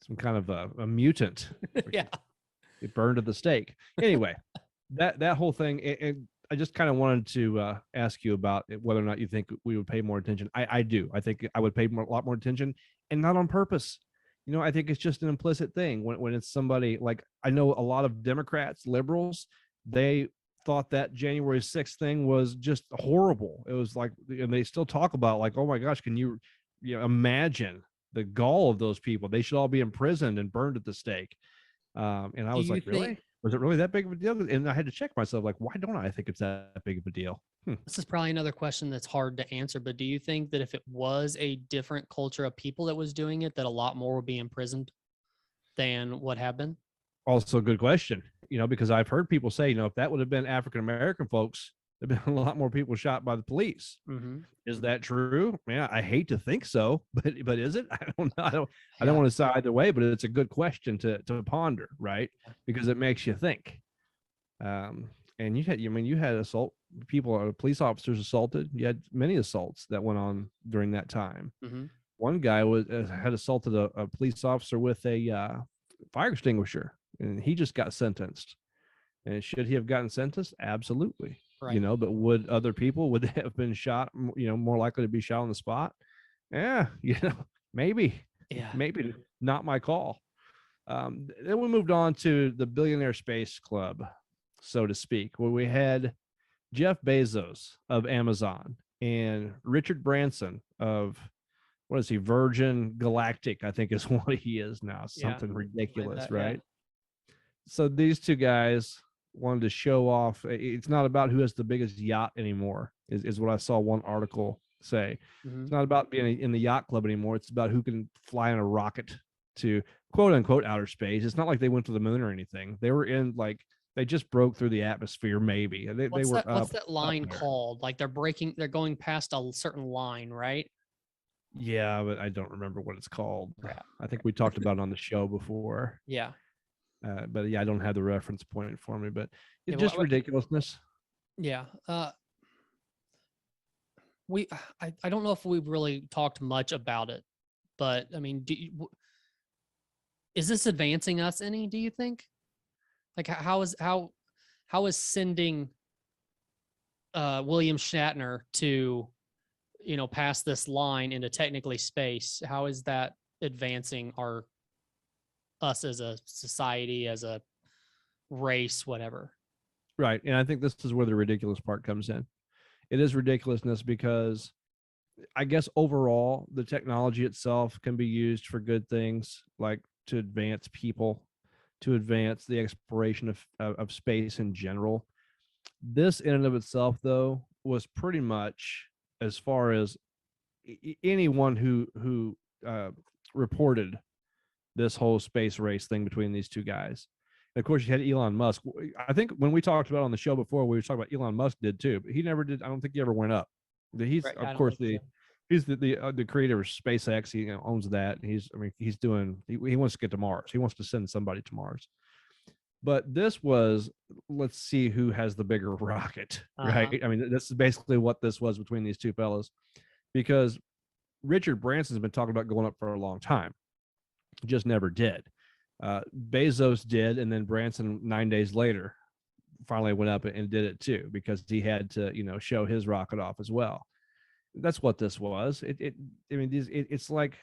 some kind of a mutant. Yeah. It burned at the stake. Anyway, that whole thing. And I just kind of wanted to ask you about whether or not you think we would pay more attention. I do. I think I would pay a lot more attention, and not on purpose. I think it's just an implicit thing when it's somebody like I know a lot of Democrats, liberals, they thought that January 6th thing was just horrible. It was like, and they still talk about like, oh my gosh, can you imagine the gall of those people? They should all be imprisoned and burned at the stake. And I Do was you like, think really? Was it really that big of a deal? And I had to check myself, like, why don't I think it's that big of a deal? this is probably another question that's hard to answer, but do you think that if it was a different culture of people that was doing it, that a lot more would be imprisoned than what happened? Also, a good question, because I've heard people say, if that would have been African American folks, there'd been a lot more people shot by the police. Mm-hmm. Is that true? Yeah, I hate to think so, but is it? I don't know. I don't Yeah. want to say either way, but it's a good question to ponder, right? Because it makes you think. And you had assault people, police officers assaulted. You had many assaults that went on during that time. Mm-hmm. One guy had assaulted a police officer with a fire extinguisher, and he just got sentenced. And should he have gotten sentenced? Absolutely. Right. But would other people would they have been shot? More likely to be shot on the spot. Yeah, maybe, Yeah. maybe not my call. Then we moved on to the Billionaire Space Club, so to speak, where we had Jeff Bezos of Amazon and Richard Branson of, what is he, Virgin Galactic, I think is what he is now. Something ridiculous, right? So these two guys wanted to show off. It's not about who has the biggest yacht anymore, is what I saw one article say. It's not about being in the yacht club anymore. It's about who can fly in a rocket to quote unquote outer space. It's not like they went to the moon or anything. They were in they just broke through the atmosphere. Maybe What's they were what's that line called? Like they're going past a certain line, right? Yeah, but I don't remember what it's called. Crap. I think we talked about it on the show before. Yeah. But yeah, I don't have the reference point for me, but it's Yeah, just ridiculousness. Yeah. I don't know if we've really talked much about it, but I mean, is this advancing us any, do you think? Like how is sending William Shatner to, pass this line into technically space, how is that advancing us as a society, as a race, whatever? Right. And I think this is where the ridiculous part comes in. It is ridiculousness because I guess overall the technology itself can be used for good things, like to advance people, to advance the exploration of space in general. This in and of itself, though, was pretty much, as far as anyone who reported this whole space race thing between these two guys. And of course, you had Elon Musk. I think when we talked about on the show before, we were talking about Elon Musk did too, but he never did. I don't think he ever went up. He's Right, of course he's the creator of SpaceX. He owns that. He wants to get to Mars. He wants to send somebody to Mars. But this was, let's see who has the bigger rocket, right? I mean, this is basically what this was between these two fellas, because Richard Branson's been talking about going up for a long time, just never did. Bezos did, and then Branson 9 days later finally went up and did it too, because he had to, show his rocket off as well. That's what this was. It's like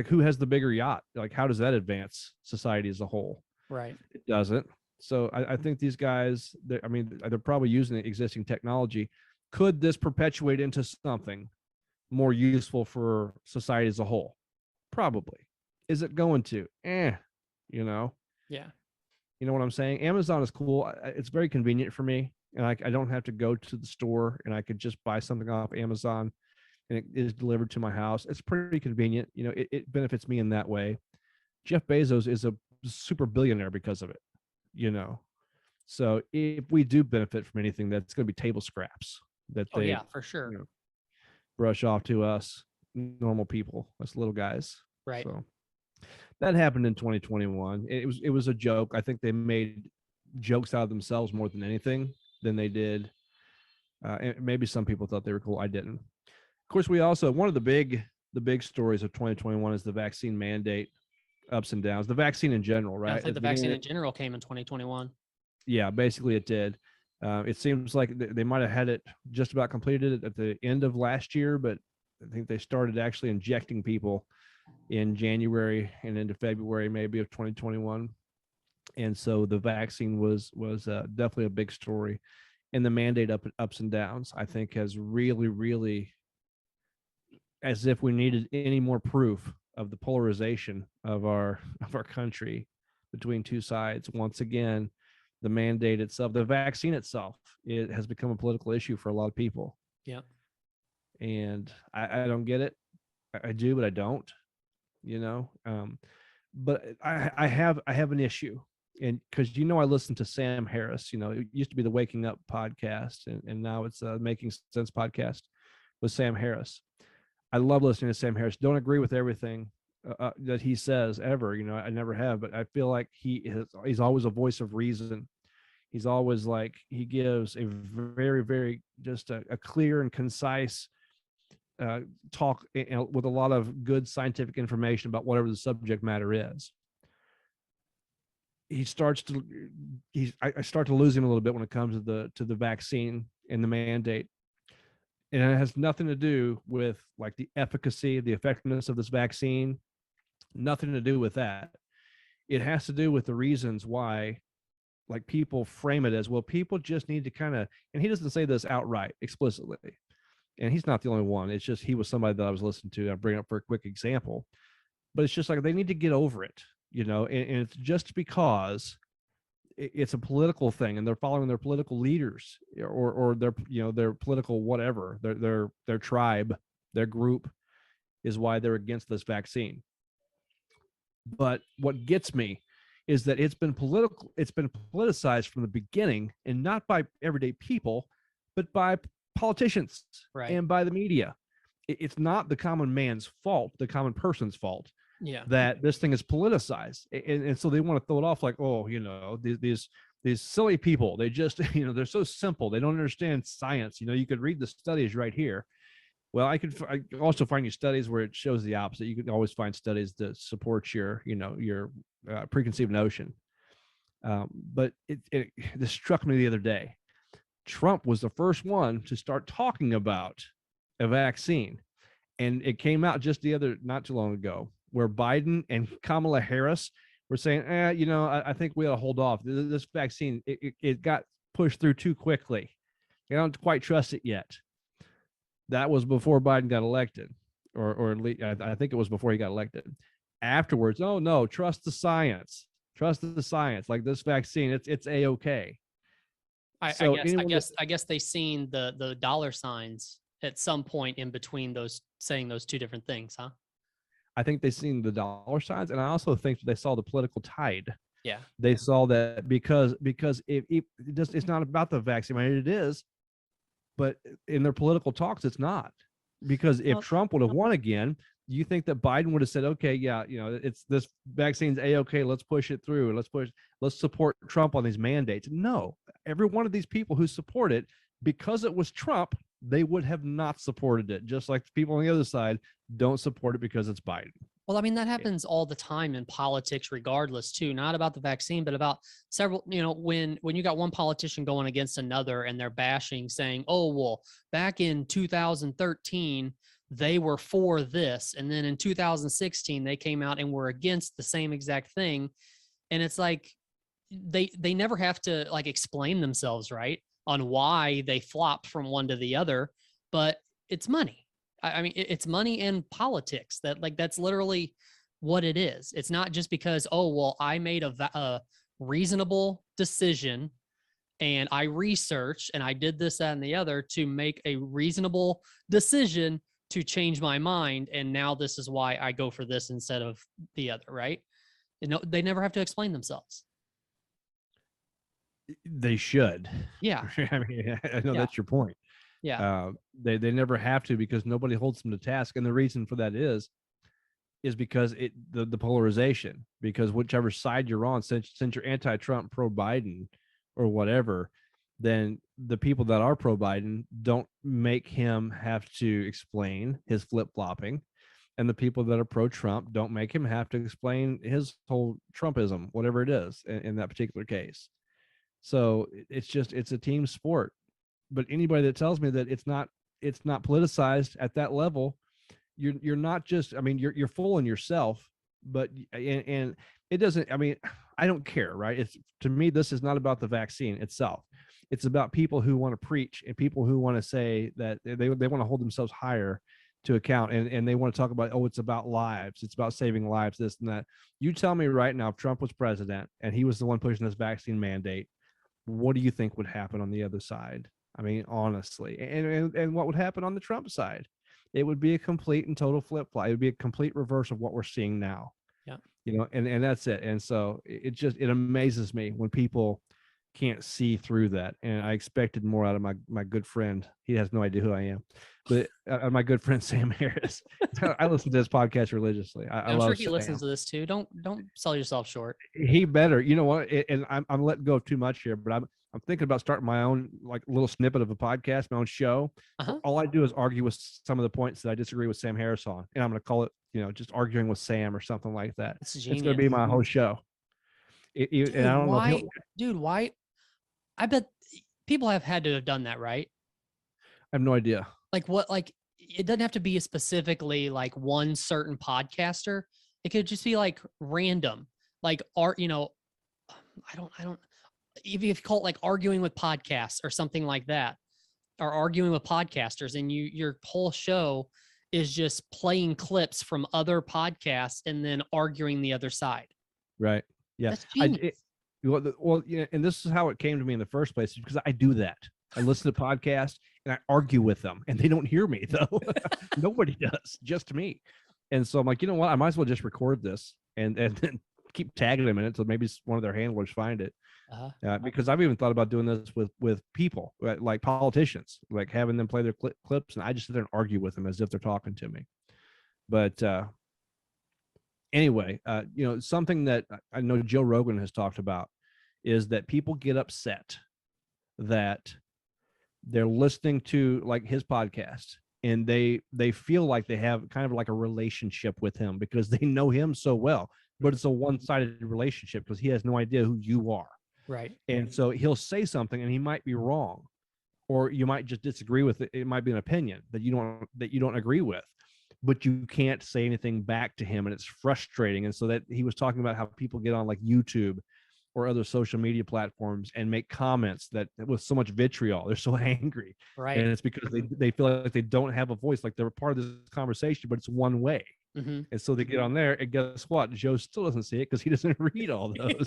who has the bigger yacht? Like, how does that advance society as a whole? Right. It doesn't. So I think these guys, they're probably using the existing technology. Could this perpetuate into something more useful for society as a whole? Probably. Is it going to? Yeah. You know what I'm saying? Amazon is cool. It's very convenient for me. And I don't have to go to the store, and I could just buy something off Amazon and it is delivered to my house. It's pretty convenient. It benefits me in that way. Jeff Bezos is a super billionaire because of it, So if we do benefit from anything, that's going to be table scraps that they, for sure, brush off to us normal people, us little guys. Right. So that happened in 2021. It was a joke. I think they made jokes out of themselves more than anything than they did. And maybe some people thought they were cool. I didn't. Of course, we also, one of the big stories of 2021 is the vaccine mandate, ups and downs. The vaccine in general, right? I think the vaccine in general came in 2021. Yeah, basically it did. It seems like they might have had it just about completed at the end of last year, but I think they started actually injecting people in January and into February, maybe, of 2021. And so the vaccine was definitely a big story. And the mandate ups and downs, I think, has really, really, as if we needed any more proof of the polarization of our country between two sides. Once again, the mandate itself, the vaccine itself, it has become a political issue for a lot of people. Yeah. And I don't get it. I do, but I don't, but I have an issue. And because, I listen to Sam Harris, it used to be the Waking Up podcast, and now it's Making Sense podcast with Sam Harris. I love listening to Sam Harris. Don't agree with everything that he says ever. I never have, but I feel like he's always a voice of reason. He's always he gives a very, very just a clear and concise talk with a lot of good scientific information about whatever the subject matter is. he starts to I start to lose him a little bit when it comes to the vaccine and the mandate. And it has nothing to do with like the efficacy, the effectiveness of this vaccine, nothing to do with that. It has to do with the reasons why, like, people frame it as, well, people just need to kind of, and he doesn't say this outright explicitly, and he's not the only one. It's just he was somebody that I was listening to. I bring up for a quick example, but it's just like they need to get over it, and it's just because it's a political thing and they're following their political leaders or their political whatever, their tribe, their group is why they're against this vaccine. But what gets me is that it's been politicized from the beginning, and not by everyday people, but by politicians and by the media. It's not the common man's fault, the common person's fault. Yeah. That this thing is politicized, and so they want to throw it off like, oh, these silly people, they just, they're so simple, they don't understand science. You could read the studies right here. Well, I also find you studies where it shows the opposite. You can always find studies that support your preconceived notion. But this struck me the other day. Trump was the first one to start talking about a vaccine, and it came out just not too long ago, where Biden and Kamala Harris were saying, I think we ought to hold off. This vaccine, it got pushed through too quickly. I don't quite trust it yet. That was before Biden got elected, or at least I think it was before he got elected. Afterwards, oh no, trust the science. Trust the science. Like this vaccine, it's A-okay. I guess they seen the dollar signs at some point in between those, saying those two different things, huh? I think they seen the dollar signs, and I also think they saw the political tide. Yeah, they saw that because it's not about the vaccine. I mean, it is, but in their political talks, it's not. Because if Trump would have won again, you think that Biden would have said, okay, yeah, it's this vaccine's A-okay, let's push it through. Let's support Trump on these mandates. No, every one of these people who support it, because it was Trump, they would have not supported it. Just like the people on the other side don't support it because it's Biden. Well, I mean, that happens all the time in politics, regardless, too, not about the vaccine, but about several, when you got one politician going against another and they're bashing, saying, oh, well, back in 2013, they were for this. And then in 2016, they came out and were against the same exact thing. And it's like, they never have to like explain themselves, right, on why they flopped from one to the other, but it's money. I mean, it's money and politics. That's literally what it is. It's not just because, oh, well, I made a reasonable decision and I researched and I did this, that, and the other to make a reasonable decision to change my mind. And now this is why I go for this instead of the other, right? They never have to explain themselves. They should. Yeah. I mean, I know that's your point. Yeah. They never have to, because nobody holds them to task. And the reason for that is because the polarization, because whichever side you're on, since you're anti-Trump, pro-Biden or whatever, then the people that are pro-Biden don't make him have to explain his flip-flopping. And the people that are pro-Trump don't make him have to explain his whole Trumpism, whatever it is in that particular case. So it's a team sport. But anybody that tells me that it's not politicized at that level, you're not just, I mean, you're fooling yourself. But and it doesn't, I mean, I don't care, right? It's, to me, this is not about the vaccine itself. It's about people who want to preach and people who want to say that they want to hold themselves higher to account, and they want to talk about, oh, it's about lives, it's about saving lives, this and that. You tell me right now, if Trump was president and he was the one pushing this vaccine mandate, what do you think would happen on the other side? I mean, honestly, and what would happen on the Trump side? It would be a complete and total flip-flop. It would be a complete reverse of what we're seeing now. Yeah. And that's it. And so it amazes me when people can't see through that. And I expected more out of my good friend. He has no idea who I am, but my good friend Sam Harris. I listen to his podcast religiously. I'm sure he listens to this too. Don't sell yourself short. He better. You know what? And I'm letting go of too much here, but I'm thinking about starting my own like little snippet of a podcast, my own show. All I do is argue with some of the points that I disagree with Sam Harris on, and I'm going to call it, just arguing with Sam or something like that. It's going to be my whole show. Dude, and I don't know if why, he'll, dude, why? I bet people have had to have done that, right? I have no idea. Like what, like it doesn't have to be specifically like one certain podcaster. It could just be like random, like art, I don't, if you call it like arguing with podcasts or something like that, or arguing with podcasters, and your whole show is just playing clips from other podcasts and then arguing the other side. Right. Yeah. That's genius. Well, yeah, and this is how it came to me in the first place, because I do that. I listen to podcasts and I argue with them, and they don't hear me though. Nobody does, just me. And so I'm like, you know what? I might as well just record this and then keep tagging them in it, so maybe one of their handlers find it. Because I've even thought about doing this with people, like politicians, like having them play their clips, and I just sit there and argue with them as if they're talking to me. But anyway, something that I know Joe Rogan has talked about is that people get upset that they're listening to like his podcast, and they feel like they have kind of like a relationship with him because they know him so well, but it's a one-sided relationship because he has no idea who you are. Right. And so he'll say something and he might be wrong, or you might just disagree with it. It might be an opinion that you don't agree with, but you can't say anything back to him, and it's frustrating. And so that he was talking about how people get on like YouTube or other social media platforms and make comments that with so much vitriol, they're so angry. Right. And it's because they feel like they don't have a voice, like they're a part of this conversation, but it's one way. Mm-hmm. And so they get on there, and guess what? Joe still doesn't see it because he doesn't read all those.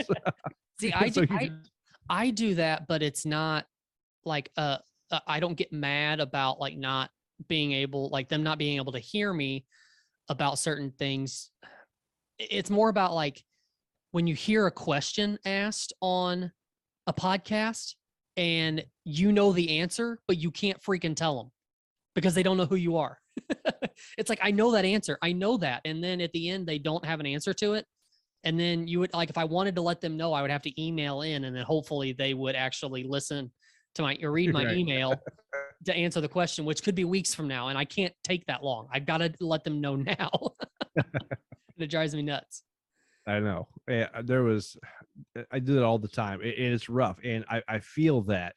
See, I do that, but it's not like I don't get mad about like not being able, like them not being able to hear me about certain things. It's more about like when you hear a question asked on a podcast and you know the answer, but you can't freaking tell them because they don't know who you are. It's like, I know that answer. I know that. And then at the end, they don't have an answer to it. And then you would, like, if I wanted to let them know, I would have to email in, and then hopefully they would actually listen to my, or read my Right. email to answer the question, which could be weeks from now. And I can't take that long. I've got to let them know now. It drives me nuts. I know. Yeah, I do it all the time. And it's rough. And I feel that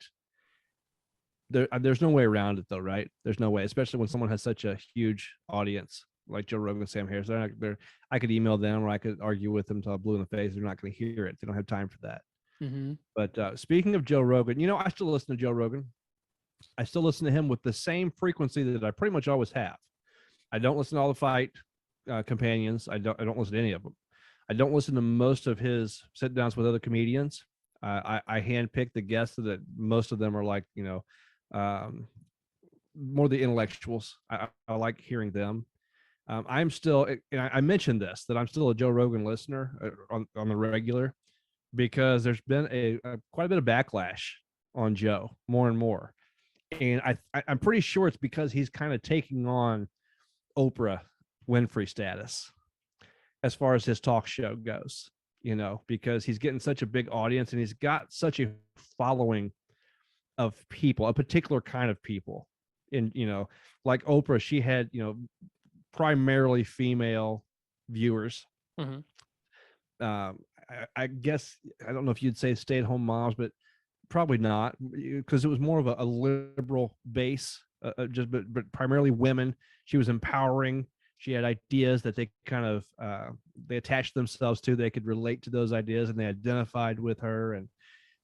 there's no way around it though, right? There's no way, especially when someone has such a huge audience like Joe Rogan, Sam Harris. I could email them, or I could argue with them until I'm blue in the face. They're not going to hear it. They don't have time for that. Mm-hmm. But speaking of Joe Rogan, I still listen to Joe Rogan. I still listen to him with the same frequency that I pretty much always have. I don't listen to all the fight companions. I don't listen to any of them. I don't listen to most of his sit downs with other comedians. I handpick the guests that most of them are like, more the intellectuals. I like hearing them. I'm still, and I mentioned this, that I'm still a Joe Rogan listener on the regular, because there's been quite a bit of backlash on Joe, more and more. And I'm pretty sure it's because he's kind of taking on Oprah Winfrey status as far as his talk show goes, because he's getting such a big audience and he's got such a following of people, a particular kind of people. And, like Oprah, she had, primarily female viewers. Mm-hmm. I guess, I don't know if you'd say stay-at-home moms, but probably not, because it was more of a liberal base, but primarily women. She was empowering. She had ideas that they kind of they attached themselves to. They could relate to those ideas, and they identified with her. And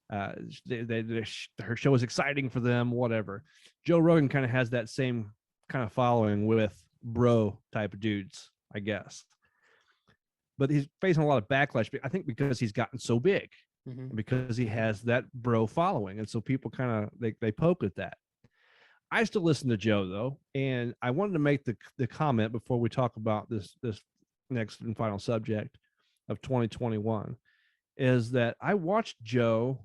her show was exciting for them. Whatever. Joe Rogan kind of has that same kind of following with bro type of dudes, I guess. But he's facing a lot of backlash, I think, because he's gotten so big, Mm-hmm. because he has that bro following. And so people kind of, they poke at that. I still listen to Joe though. And I wanted to make the comment before we talk about this next and final subject of 2021, is that I watched Joe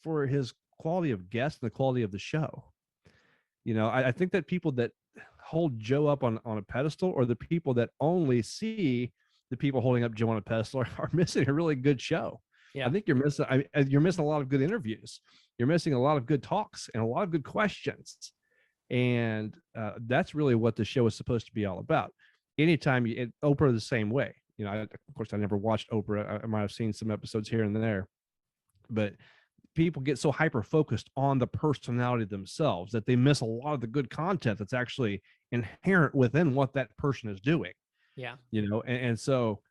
for his quality of guest and the quality of the show. I think that people that hold Joe up on a pedestal, or the people that only see the people holding up Joe on a pedestal, are missing a really good show. Yeah. I think you're missing a lot of good interviews. You're missing a lot of good talks and a lot of good questions. And that's really what the show is supposed to be all about. Anytime Oprah the same way, of course I never watched Oprah. I might have seen some episodes here and there, but people get so hyper focused on the personality themselves that they miss a lot of the good content that's actually inherent within what that person is doing. Yeah. And so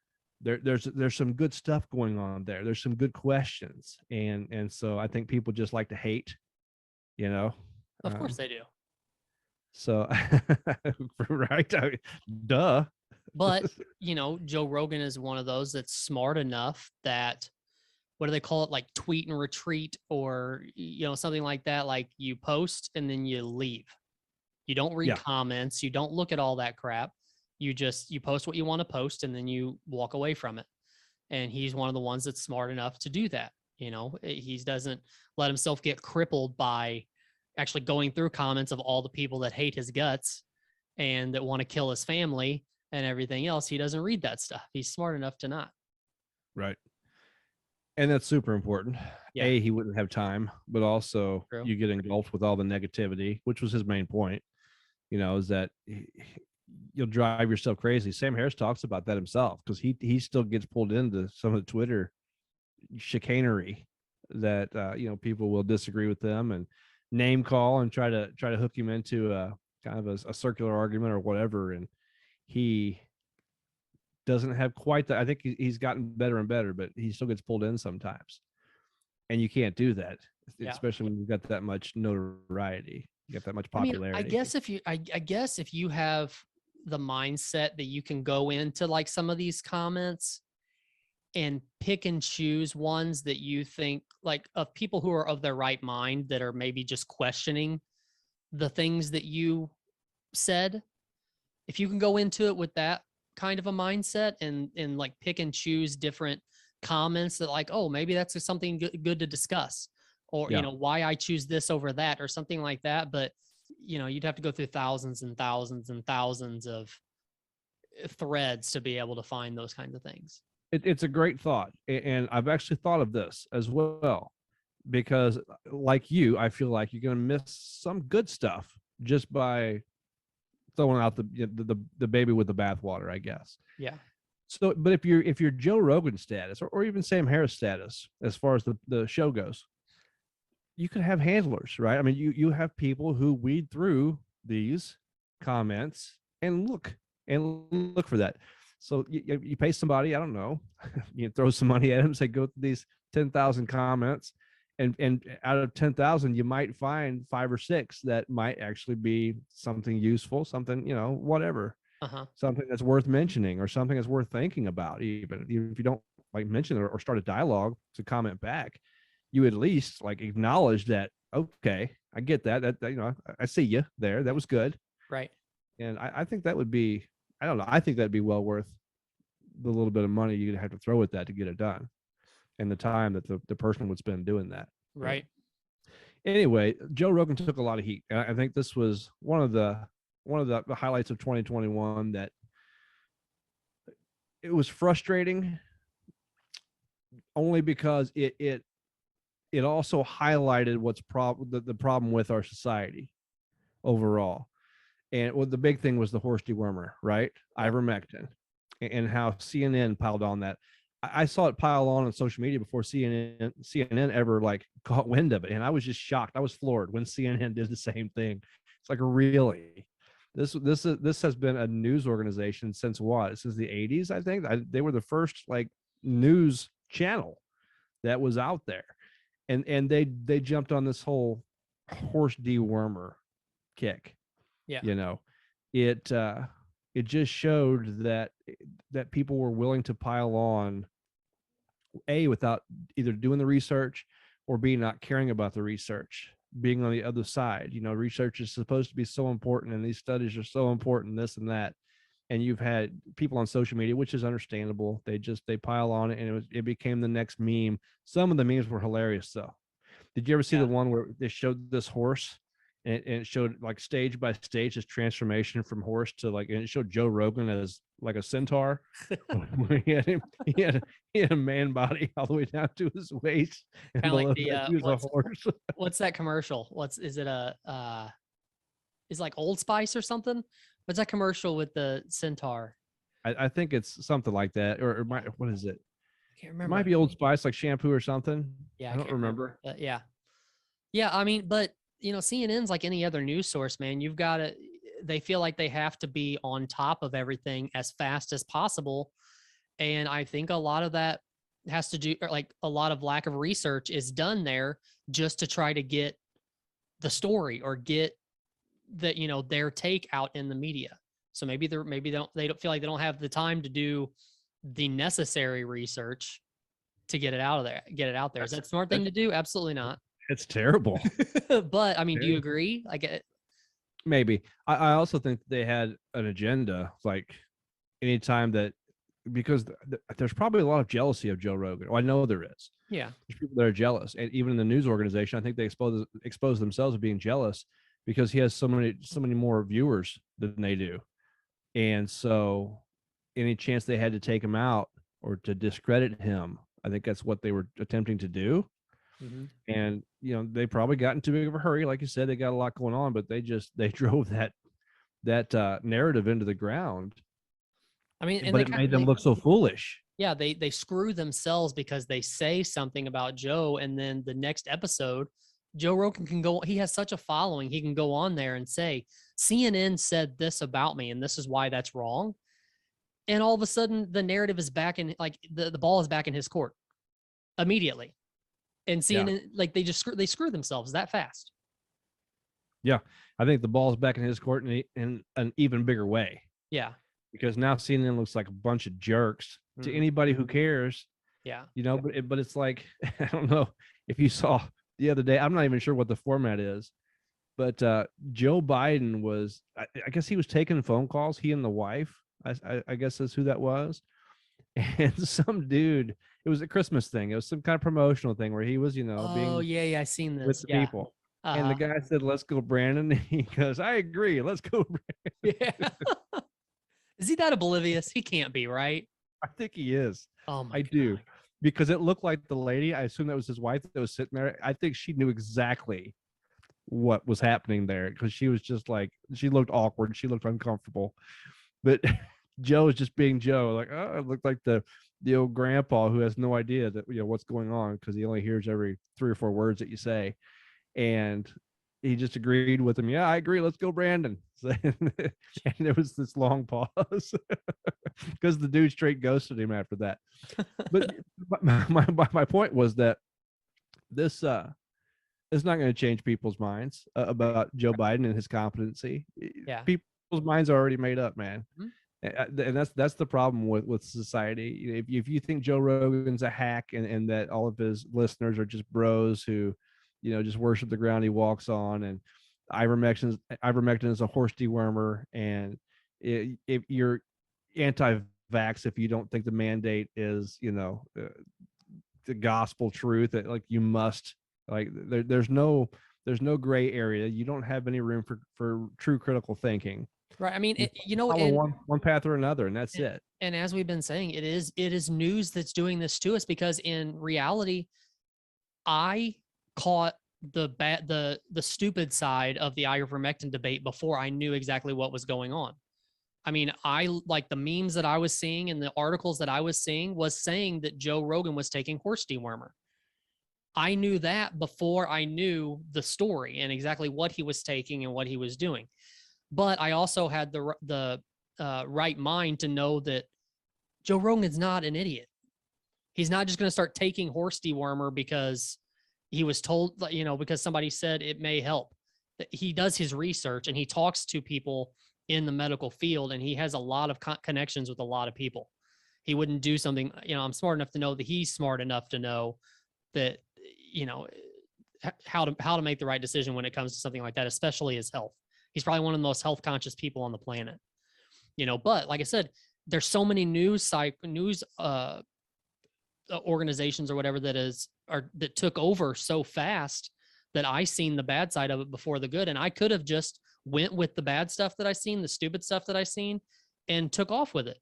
there's some good stuff going on there. There's some good questions, and so I think people just like to hate. Of course they do. So right, duh. But Joe Rogan is one of those that's smart enough that, what do they call it, like tweet and retreat, or something like that. Like, you post and then you leave. You don't read comments. You don't look at all that crap. You post what you want to post and then you walk away from it. And he's one of the ones that's smart enough to do that. He doesn't let himself get crippled by actually going through comments of all the people that hate his guts and that want to kill his family and everything else. He doesn't read that stuff. He's smart enough to not. Right. And that's super important. Yeah. He wouldn't have time, but also True. you get engulfed with all the negativity, which was his main point, is that you'll drive yourself crazy. Sam Harris talks about that himself, because he still gets pulled into some of the Twitter chicanery that, people will disagree with them and name call and try to hook him into a kind of a circular argument or whatever. And he doesn't have quite that. I think he's gotten better and better, but he still gets pulled in sometimes. And you can't do that, especially when you've got that much notoriety, you got that much popularity. I guess if you have the mindset that you can go into like some of these comments and pick and choose ones that you think, like, of people who are of their right mind, that are maybe just questioning the things that you said. If you can go into it with that kind of a mindset and like pick and choose different comments that, like, oh, maybe that's something good to discuss, or why I choose this over that, or something like that. But you'd have to go through thousands and thousands and thousands of threads to be able to find those kinds of things. It's a great thought, and I've actually thought of this as well, because like you, I feel like you're going to miss some good stuff just by throwing out the baby with the bathwater, I guess. Yeah. So, but if you're Joe Rogan status, or even Sam Harris status, as far as the show goes, you could have handlers, right? I mean, you have people who weed through these comments and look for that. So you pay somebody, I don't know, you throw some money at them, say, go through these 10,000 comments, and out of 10,000, you might find 5 or 6 that might actually be something useful, something, whatever, something that's worth mentioning, or something that's worth thinking about. Even if you don't like mention it or start a dialogue to comment back, you at least like acknowledge that, okay, I get that I see you there. That was good. Right. And I think that would be, I don't know, I think that'd be well worth the little bit of money you'd have to throw at that to get it done, and the time that the person would spend doing that. Right. Anyway, Joe Rogan took a lot of heat. And I think this was one of the highlights of 2021, that it was frustrating only because it also highlighted what's the problem with our society overall. And the big thing was the horse dewormer, right? Ivermectin, and how CNN piled on that. I saw it pile on social media before CNN ever like caught wind of it. And I was just shocked. I was floored when CNN did the same thing. It's like, really? This has been a news organization since what? Since the 80s, I think. They were the first like news channel that was out there. And they jumped on this whole horse dewormer kick. Yeah. It just showed that people were willing to pile on, without either doing the research, or B, not caring about the research, being on the other side. Research is supposed to be so important, and these studies are so important, this and that. And you've had people on social media, which is understandable. They pile on it, and it became the next meme. Some of the memes were hilarious though. Did you ever see the one where they showed this horse, and it showed like stage by stage his transformation from horse to and it showed Joe Rogan as like a centaur. he had a man body all the way down to his waist, and kind of like he was a horse. What's that commercial? Is like Old Spice or something? What's that commercial with the centaur? I think it's something like that, or what is it? I can't It remember. might be Old Spice, like shampoo or something. Yeah, I don't can't remember. But yeah. Yeah, I mean, but CNN's like any other news source, man. You've got to, they feel like they have to be on top of everything as fast as possible. And I think a lot of that has to do, or like a lot of lack of research is done there just to try to get the story or get their take out in the media. So maybe they don't feel like they don't have the time to do the necessary research to get it out of there, get it out there. Is that a smart thing to do? Absolutely not. It's terrible. But I mean, do you agree? Like, Maybe. I also think they had an agenda, like anytime that, because there's probably a lot of jealousy of Joe Rogan. Oh, I know there is. yeah, There's people that are jealous, and even in the news organization, I think they expose themselves as being jealous because he has so many more viewers than they do, and so any chance they had to take him out or to discredit him, I think that's what they were attempting to do. mm-hmm. And they probably got in too big of a hurry. Like you said, they got a lot going on, but they drove that narrative into the ground. I mean, and but it made them look so foolish. Yeah, they screw themselves because they say something about Joe, and then the next episode, Joe Rogan can go. He has such a following, he can go on there and say, CNN said this about me, and this is why that's wrong. And all of a sudden, the narrative is back in, like the ball is back in his court immediately. And CNN, like they screw themselves that fast. Yeah, I think the ball's back in his court in an even bigger way. Yeah, because now CNN looks like a bunch of jerks to anybody who cares. Yeah, but it's like I don't know if you saw the other day. I'm not even sure what the format is, but Joe Biden was. I guess he was taking phone calls. He and the wife. I guess that's who that was. And some dude. It was a Christmas thing. It was some kind of promotional thing where he was, Oh yeah, I seen this with the people. Uh-huh. And the guy said, "Let's go, Brandon." He goes, "I agree. Let's go, Brandon." Yeah. Is he that oblivious? He can't be, right? I think he is. Oh my I God. do. Because it looked like the lady, I assume that was his wife that was sitting there. I think she knew exactly what was happening there because she was just like, she looked awkward. She looked uncomfortable. But Joe is just being Joe. Like, oh, it looked like the old grandpa who has no idea that, what's going on because he only hears every 3 or 4 words that you say. And he just agreed with him. Yeah, I agree. Let's go, Brandon. And there was this long pause because the dude straight ghosted him after that. But my point was that this is not going to change people's minds about Joe Biden and his competency. Yeah. People's minds are already made up, man. Mm-hmm. And that's the problem with society. If you think Joe Rogan's a hack and that all of his listeners are just bros who just worship the ground he walks on, and ivermectin is a horse dewormer, and if you're anti-vax, if you don't think the mandate is the gospel truth, that like you must, like there's no gray area. You don't have any room for true critical thinking. Right. I mean, follow one path or another, and that's it. And as we've been saying, it is news that's doing this to us, because in reality, I caught the stupid side of the ivermectin debate before I knew exactly what was going on. I mean, I like the memes that I was seeing and the articles that I was seeing was saying that Joe Rogan was taking horse dewormer. I knew that before I knew the story and exactly what he was taking and what he was doing. But I also had the right mind to know that Joe Rogan's not an idiot. He's not just going to start taking horse dewormer because he was told, because somebody said it may help. He does his research and he talks to people in the medical field, and he has a lot of connections with a lot of people. He wouldn't do something, I'm smart enough to know that he's smart enough to know that, how to make the right decision when it comes to something like that, especially his health. He's probably one of the most health conscious people on the planet, but like I said, there's so many news organizations or whatever that took over so fast that I seen the bad side of it before the good. And I could have just went with the bad stuff that I seen, the stupid stuff that I seen, and took off with it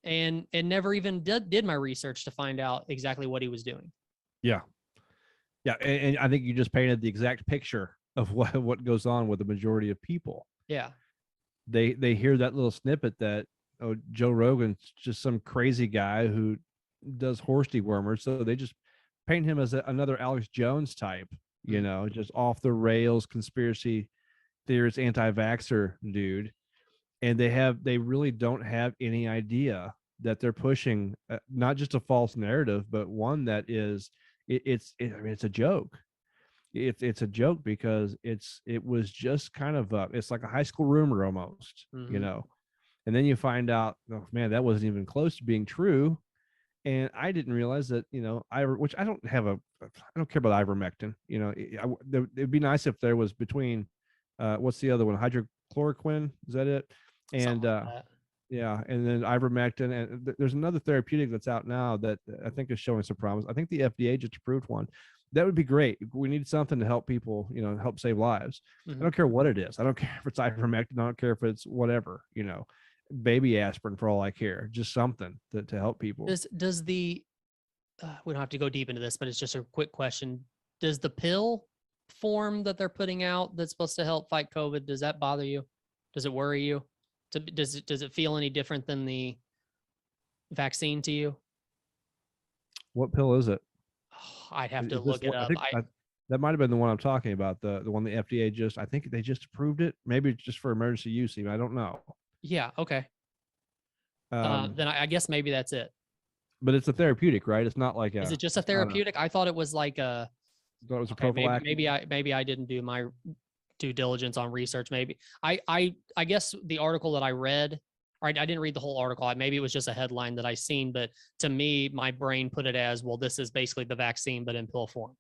and never even did my research to find out exactly what he was doing. Yeah. Yeah. And I think you just painted the exact picture of what goes on with the majority of people. Yeah. They hear that little snippet that Joe Rogan's just some crazy guy who does horse dewormers. So they just paint him as another Alex Jones type, just off the rails conspiracy theorist, anti-vaxxer dude. And they really don't have any idea that they're pushing not just a false narrative, but one that is it's a joke. It's a joke because it was just kind of it's like a high school rumor almost, and then you find out, oh man, that wasn't even close to being true. And I didn't realize that, which I don't care about ivermectin. It'd be nice if there was between, what's the other one? Hydrochloroquine. Is that it? And that. yeah, and then ivermectin, and there's another therapeutic that's out now that I think is showing some promise. I think the FDA just approved one. That would be great. We need something to help people, help save lives. I don't care what it is. I don't care if it's ivermectin. I don't care if it's whatever, baby aspirin for all I care. Just something to help people. Does the we don't have to go deep into this, but it's just a quick question. Does the pill form that they're putting out that's supposed to help fight COVID, does that bother you? Does it worry you? Does it feel any different than the vaccine to you? What pill is it? Oh, I'd have to look it up. That might have been the one I'm talking about. The one the FDA I think they just approved it. Maybe it's just for emergency use. Even I don't know. Yeah. Okay. Then I guess maybe that's it. But it's a therapeutic, right? It's not like Is it just a therapeutic? I thought it was like a. I thought it was a prophylactic. Maybe I didn't do my due diligence on research. Maybe I guess the article that I read, or I didn't read the whole article. Maybe it was just a headline that I seen, but to me, my brain put it as, well, this is basically the vaccine, but in pill form.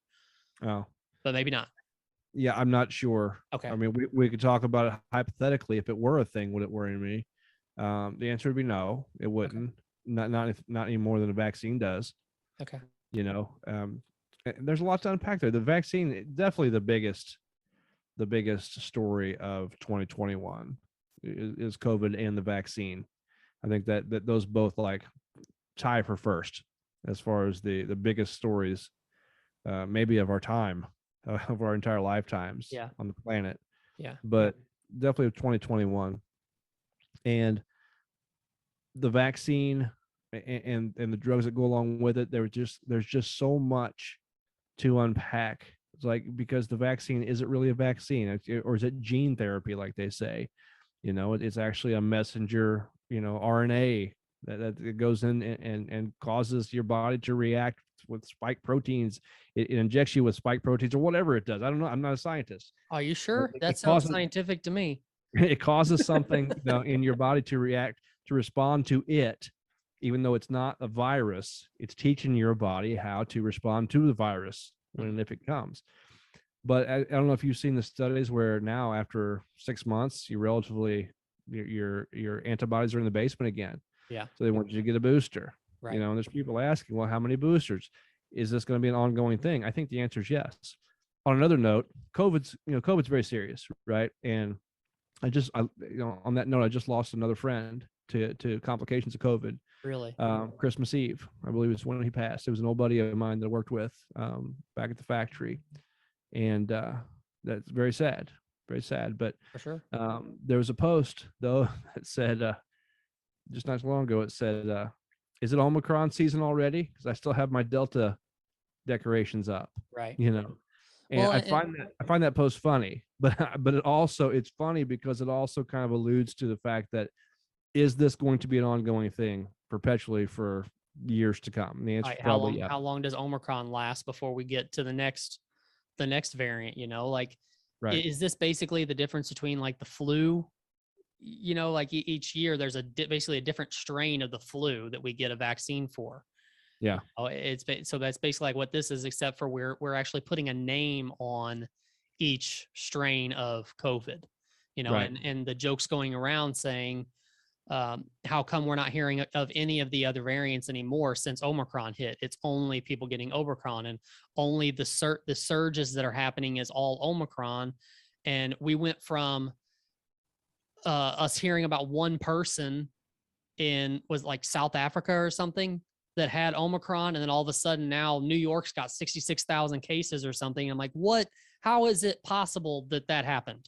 Oh, but maybe not. Yeah, I'm not sure. Okay. I mean, we could talk about it hypothetically. If it were a thing, would it worry me? The answer would be no, it wouldn't. Okay. Not any more than a vaccine does. Okay. There's a lot to unpack there. The vaccine, definitely the biggest story of 2021 is COVID and the vaccine. I think that those both like tie for first as far as the biggest stories, maybe of our time, of our entire lifetimes on the planet. Yeah. But definitely 2021. And the vaccine and the drugs that go along with it, there's just so much to unpack. It's like, because the vaccine isn't really a vaccine, or is it gene therapy like they say? It's actually a messenger, RNA that goes in and causes your body to react with spike proteins. It injects you with spike proteins or whatever it does. I don't know. I'm not a scientist. Are you sure? That sounds scientific to me. It causes something in your body to respond to it, even though it's not a virus. It's teaching your body how to respond to the virus when and if it comes. But I don't know if you've seen the studies where now after 6 months, your antibodies are in the basement again. Yeah. So they want you to get a booster. Right. And there's people asking, well, how many boosters? Is this going to be an ongoing thing? I think the answer is yes. On another note, COVID's very serious, right? And on that note, I just lost another friend to complications of COVID. Really? Christmas Eve, I believe it's when he passed. It was an old buddy of mine that I worked with back at the factory. And that's very sad, But for sure, there was a post though that said, just not so long ago, it said, is it Omicron season already? Because I still have my Delta decorations up. Right. And I find that post funny, but it's funny because it also kind of alludes to the fact that, is this going to be an ongoing thing perpetually for years to come? And the answer is probably yeah. How long does Omicron last before we get to the next variant? Right. Is this basically the difference between like the flu? Like each year there's basically a different strain of the flu that we get a vaccine for. Yeah. So that's basically like what this is, except for we're actually putting a name on each strain of COVID, right. and the jokes going around saying, how come we're not hearing of any of the other variants anymore since Omicron hit? It's only people getting Omicron, and only the surges that are happening is all Omicron. And we went from us hearing about one person was like South Africa or something that had Omicron, and then all of a sudden now New York's got 66,000 cases or something. I'm like, what? How is it possible that happened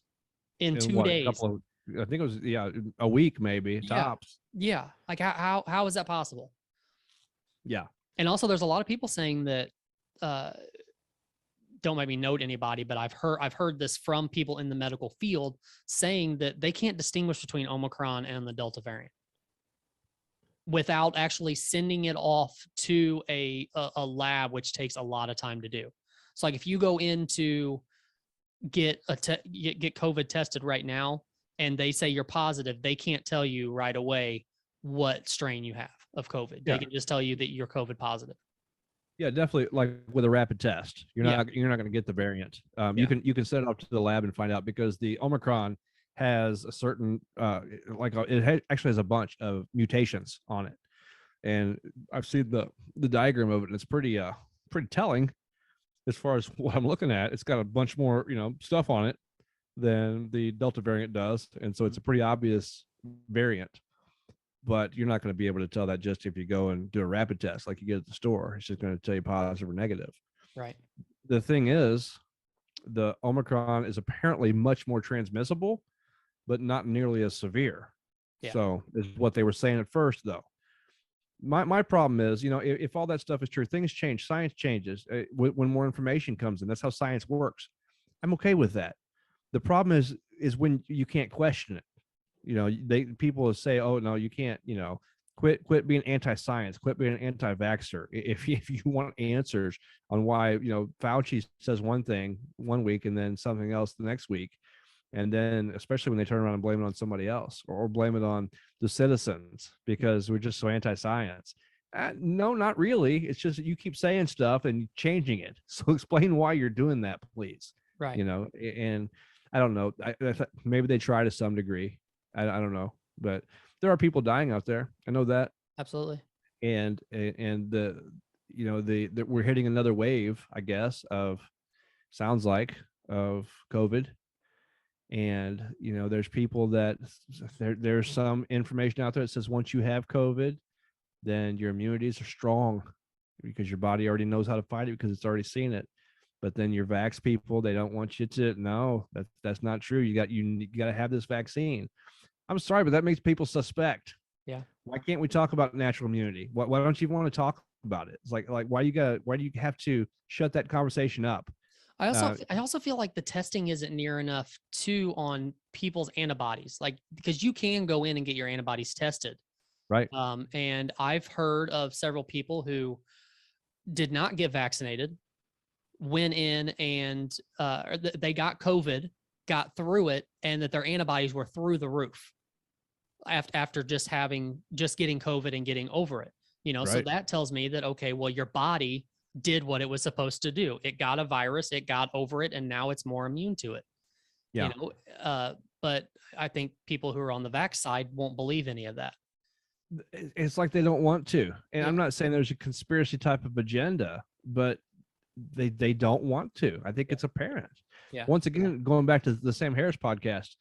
in 2 days? I think it was a week maybe Yeah. tops. Yeah. Like how is that possible? Yeah. And also there's a lot of people saying that don't make me note anybody, but I've heard this from people in the medical field saying that they can't distinguish between Omicron and the Delta variant without actually sending it off to a lab, which takes a lot of time to do. So like if you go in to get COVID tested right now and they say you're positive, they can't tell you right away what strain you have of COVID. They can just tell you that you're COVID positive. Yeah, definitely. Like with a rapid test, you're Yeah. not going to get the variant. You can send it off to the lab and find out, because the Omicron has a certain actually has a bunch of mutations on it, and I've seen the diagram of it, and it's pretty telling as far as what I'm looking at. It's got a bunch more stuff on it than the Delta variant does, and so it's a pretty obvious variant. But you're not going to be able to tell that just if you go and do a rapid test like you get at the store. It's just going to tell you positive or negative. Right. The thing is, the Omicron is apparently much more transmissible, but not nearly as severe. Yeah. So is what they were saying at first, though. My problem is, if all that stuff is true, things change, science changes when more information comes in. That's how science works. I'm okay with that. The problem is when you can't question it. People say, oh no, you can't, quit being anti-science, quit being an anti-vaxxer. If you want answers on why, Fauci says one thing one week and then something else the next week, and then especially when they turn around and blame it on somebody else or blame it on the citizens because we're just so anti-science. No, not really. It's just that you keep saying stuff and changing it. So explain why you're doing that, please. Right. And I don't know. I maybe they try to some degree. I don't know, but there are people dying out there. I know that. Absolutely. And we're hitting another wave, I guess, sounds like of COVID. And, there's people that there's some information out there that says once you have COVID, then your immunities are strong because your body already knows how to fight it because it's already seen it. But then your vax people, they don't want you to. No, that's not true. You got to have this vaccine. I'm sorry, but that makes people suspect. Yeah. Why can't we talk about natural immunity? Why don't you want to talk about it? It's like why do you have to shut that conversation up? I also feel like the testing isn't near enough on people's antibodies, like because you can go in and get your antibodies tested. Right. And I've heard of several people who did not get vaccinated, went in and they got COVID, got through it, and that their antibodies were through the roof after just getting COVID and getting over it. Right. So that tells me that, okay, well, your body did what it was supposed to do. It got a virus, it got over it, and now it's more immune to it. Yeah. But I think people who are on the vax side won't believe any of that. It's like they don't want to. And Yeah. I'm not saying there's a conspiracy type of agenda, but they don't want to. I think it's apparent. Yeah. Once again, going back to the Sam Harris podcast,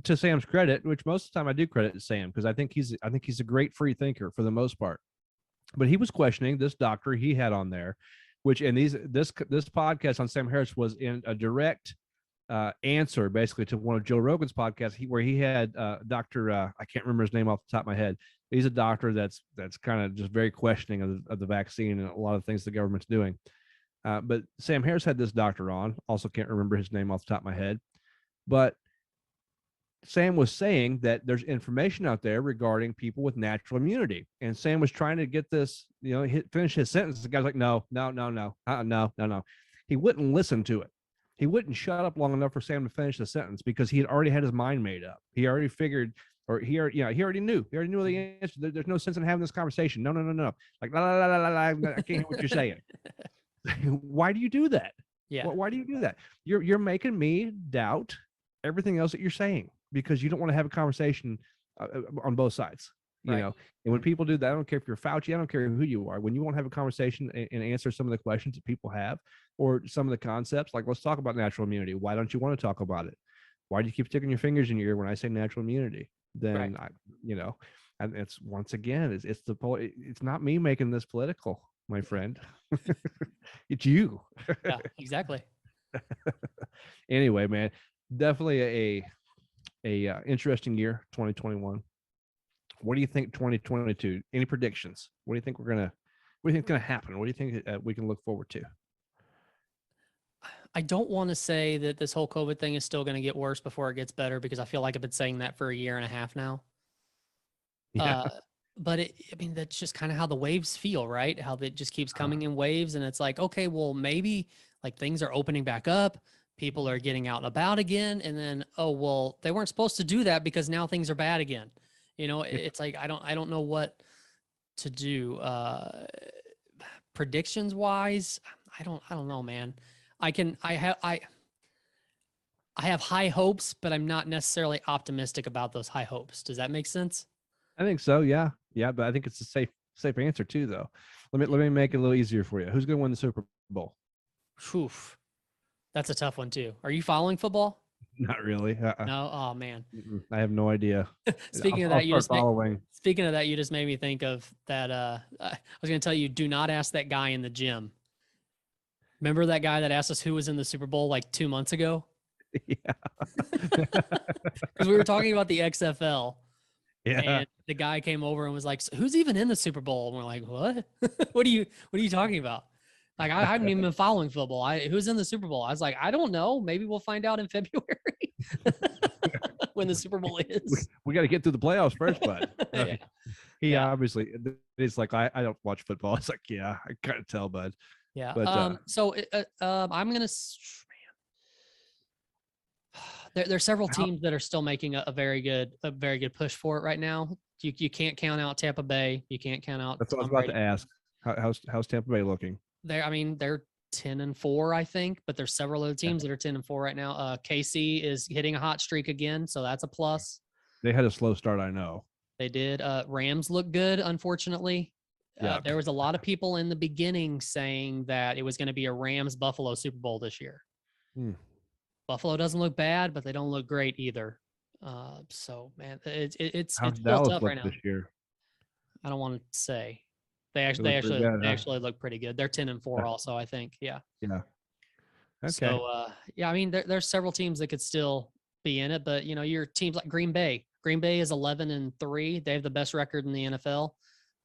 to Sam's credit, which most of the time I do credit Sam because I think he's a great free thinker for the most part. But he was questioning this doctor he had on there, which this podcast on Sam Harris was in a direct answer basically to one of Joe Rogan's podcasts where he had Dr. I can't remember his name off the top of my head. He's a doctor that's kind of just very questioning of the vaccine and a lot of things the government's doing. But Sam Harris had this doctor on. Also can't remember his name off the top of my head. But Sam was saying that there's information out there regarding people with natural immunity. And Sam was trying to get this, finish his sentence. The guy's like, no. He wouldn't listen to it. He wouldn't shut up long enough for Sam to finish the sentence because he had already had his mind made up. He already figured, or he already knew. He already knew the answer. There's no sense in having this conversation. No. Like, I can't hear what you're saying. Why do you do that? Yeah. Why do you do that? You're making me doubt everything else that you're saying because you don't want to have a conversation on both sides, you know? And when people do that, I don't care if you're Fauci, I don't care who you are. When you won't have a conversation and answer some of the questions that people have or some of the concepts, like let's talk about natural immunity. Why don't you want to talk about it? Why do you keep sticking your fingers in your ear when I say natural immunity? Then and it's once again, it's not me making this political, my friend. It's you. Yeah, exactly. Anyway, man, definitely a interesting year, 2021. What do you think 2022? Any predictions? What do you think what do you think is gonna happen? What do you think we can look forward to? I don't want to say that this whole COVID thing is still going to get worse before it gets better, because I feel like I've been saying that for a year and a half now. Yeah. But I mean, that's just kind of how the waves feel, right? How it just keeps coming in waves, and it's like, okay, well, maybe like things are opening back up, people are getting out and about again, and then, oh, well, they weren't supposed to do that because now things are bad again. You know, it's like I don't know what to do. Predictions wise, I don't know, man. I have high hopes, but I'm not necessarily optimistic about those high hopes. Does that make sense? I think so. Yeah. Yeah. But I think it's a safe answer too, though. Let me make it a little easier for you. Who's going to win the Super Bowl? Whew. That's a tough one too. Are you following football? Not really. No. Oh man. I have no idea. Speaking of I'll that, you start just following. speaking of that, you just made me think of that. I was going to tell you, do not ask that guy in the gym. Remember that guy that asked us who was in the Super Bowl like 2 months ago? Yeah. Because we were talking about the XFL. Yeah. And the guy came over and was like, "So who's even in the Super Bowl?" And we're like, "What? What are you talking about?" Like, I haven't even been following football. Who's in the Super Bowl? I was like, I don't know. Maybe we'll find out in February when the Super Bowl is. We got to get through the playoffs first, bud. Yeah. He Yeah. obviously, it's like, I don't watch football. It's like, yeah, I kind of tell, bud. Yeah. But, so I'm gonna. There's several teams that are still making a very good push for it right now. You can't count out Tampa Bay. You can't count out. That's what I was Tom about Brady. to ask. How's Tampa Bay looking? They're 10-4, I think, but there's several other teams that are 10-4 right now. KC is hitting a hot streak again, so that's a plus. They had a slow start, I know. They did. Rams look good, unfortunately. Yeah. There was a lot of people in the beginning saying that it was going to be a Rams-Buffalo Super Bowl this year. Buffalo doesn't look bad, but they don't look great either. So, man, it's How's still Dallas tough look right now. this year? I don't want to say. They They look actually look pretty good. They're 10-4 also, I think. Yeah. Yeah. Okay. So, yeah, I mean, there's several teams that could still be in it, but your teams like Green Bay. Green Bay is 11-3. They have the best record in the NFL,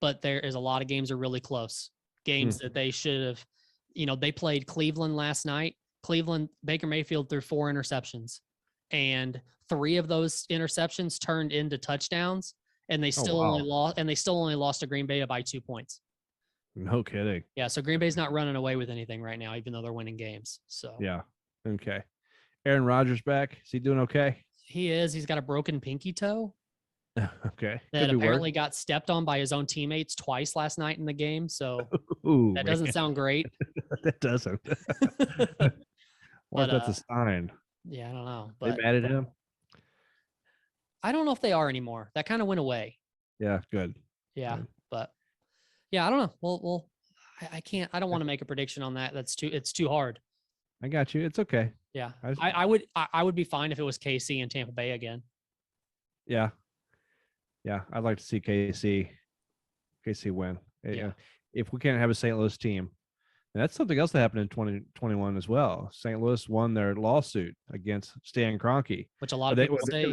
but there is a lot of games are really close. Games that they should have. They played Cleveland last night. Cleveland, Baker Mayfield threw 4 interceptions, and 3 of those interceptions turned into touchdowns, and they still only lost. And they still only lost to Green Bay by 2 points. No kidding. Yeah, so Green Bay's not running away with anything right now, even though they're winning games. So Yeah. Okay. Aaron Rodgers back. Is he doing okay? he is. He's got a broken pinky toe Okay. that apparently got stepped on by his own teammates twice last night in the game. So Ooh, that doesn't sound great. That doesn't. What if that's a sign? Yeah, I don't know. They But mad at him? I don't know if they are anymore. That kind of went away. Yeah, good. Yeah, Good. but yeah, I don't know. Well, I can't. I don't want to make a prediction on that. It's too hard. I got you. It's okay. Yeah, I I would be fine if it was KC and Tampa Bay again. Yeah. Yeah. I'd like to see KC win. Yeah. If we can't have a St. Louis team. And that's something else that happened in 2021 as well. St. Louis won their lawsuit against Stan Kroenke. Which a lot of people say.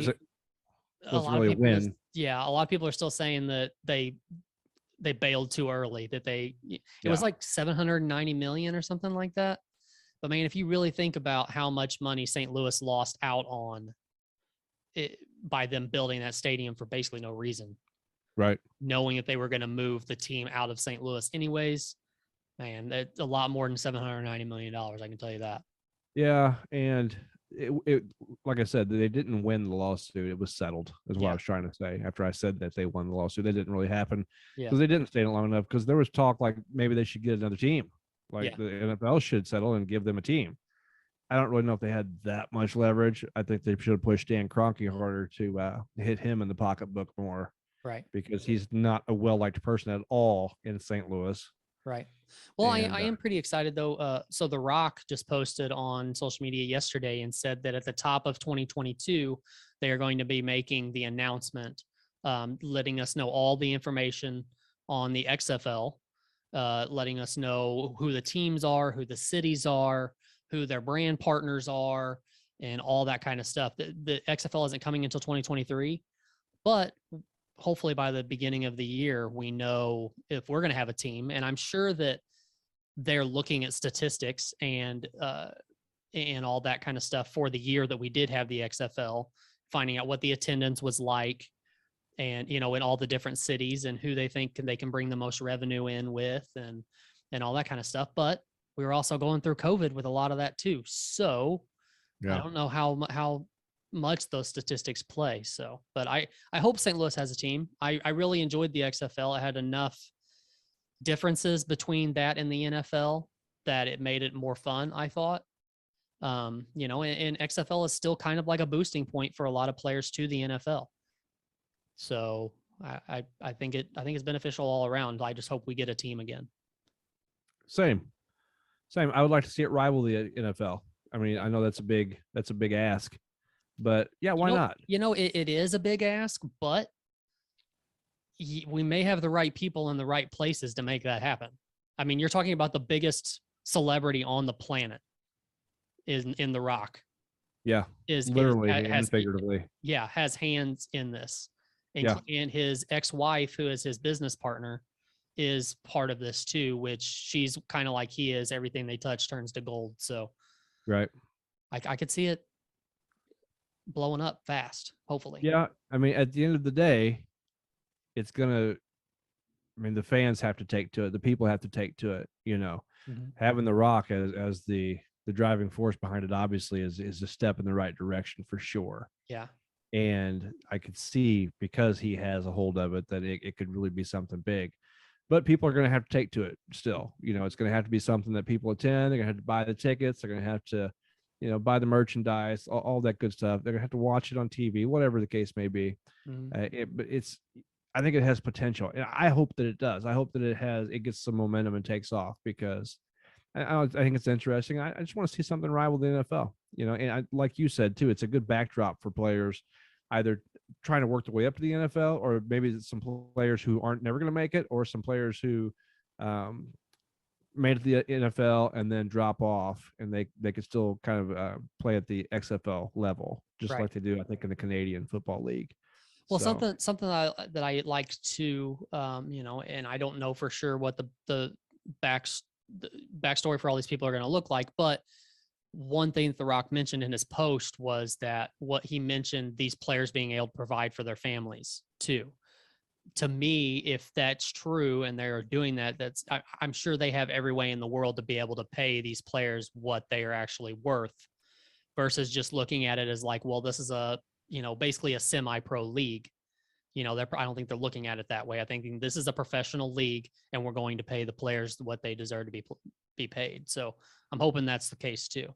A lot really of people, win. A lot of people are still saying that they bailed too early. That it was like 790 million or something like that. But man, if you really think about how much money St. Louis lost out on it by them building that stadium for basically no reason, right? Knowing that they were going to move the team out of St. Louis anyways, man, that's a lot more than $790 million. I can tell you that. Yeah, and it like I said, they didn't win the lawsuit. It was settled, is what I was trying to say. After I said that they won the lawsuit, that didn't really happen because they didn't stay long enough. Because there was talk like maybe they should get another team, like the NFL should settle and give them a team. I don't really know if they had that much leverage. I think they should have pushed Dan Kroenke harder to hit him in the pocketbook more, right? Because he's not a well-liked person at all in St. Louis. Right. Well, I am pretty excited though. So The Rock just posted on social media yesterday and said that at the top of 2022, they are going to be making the announcement, letting us know all the information on the XFL, letting us know who the teams are, who the cities are, who their brand partners are, and all that kind of stuff. The XFL isn't coming until 2023, but hopefully by the beginning of the year, we know if we're going to have a team. And I'm sure that they're looking at statistics and all that kind of stuff for the year that we did have the XFL, finding out what the attendance was like, and in all the different cities, and who they think they can bring the most revenue in with, and all that kind of stuff. But we were also going through COVID with a lot of that too. So I don't know how much those statistics play. So, but I hope St. Louis has a team. I really enjoyed the XFL. It had enough differences between that and the NFL that it made it more fun, I thought. And XFL is still kind of like a boosting point for a lot of players to the NFL. So I think it's beneficial all around. I just hope we get a team again. Same. I would like to see it rival the NFL. I mean, I know that's a big ask, but yeah, why not? It is a big ask, but we may have the right people in the right places to make that happen. I mean, you're talking about the biggest celebrity on the planet is in The Rock. Yeah. Literally and figuratively. Yeah. Has hands in this. And his ex-wife, who is his business partner, is part of this too, which she's kind of like he is. Everything they touch turns to gold. So right. I could see it blowing up fast, hopefully. Yeah. I mean, at the end of the day, the fans have to take to it. The people have to take to it, having The Rock as the driving force behind it, obviously is a step in the right direction for sure. Yeah. And I could see, because he has a hold of it, that it could really be something big. But people are going to have to take to it still. It's going to have to be something that people attend. They're going to have to buy the tickets. They're going to have to, buy the merchandise, all that good stuff. They're going to have to watch it on TV, whatever the case may be. But I think it has potential. And I hope that it does. I hope that it gets some momentum and takes off, because I think it's interesting. I just want to see something rival the NFL, and like you said too, it's a good backdrop for players either trying to work their way up to the NFL, or maybe some players who aren't never going to make it, or some players who made it to the NFL and then drop off, and they could still kind of play at the XFL level, just like they do, I think, in the Canadian Football League. Well, something that I like to, and I don't know for sure what the backstory for all these people are going to look like, but one thing that The Rock mentioned in his post was that what he mentioned, these players being able to provide for their families too. To me, if that's true and they're doing that, I'm sure they have every way in the world to be able to pay these players what they are actually worth, versus just looking at it as like, well, this is basically a semi-pro league. I don't think they're looking at it that way. I think this is a professional league, and we're going to pay the players what they deserve to be paid. So I'm hoping that's the case too.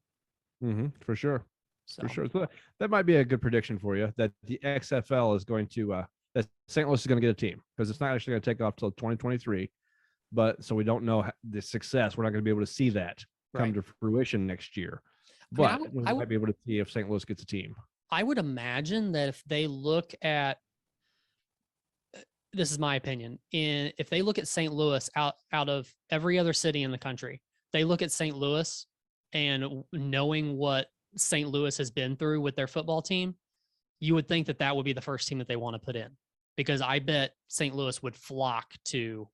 For sure. So that might be a good prediction for you, that the XFL is going to, that St. Louis is going to get a team, because it's not actually going to take off till 2023. But so we don't know the success. We're not going to be able to see that come to fruition next year. But we might be able to see if St. Louis gets a team. I would imagine that if they look at, this is my opinion, if they look at St. Louis out of every other city in the country, they look at St. Louis, and knowing what St. Louis has been through with their football team, you would think that would be the first team that they want to put in, because I bet St. Louis would flock to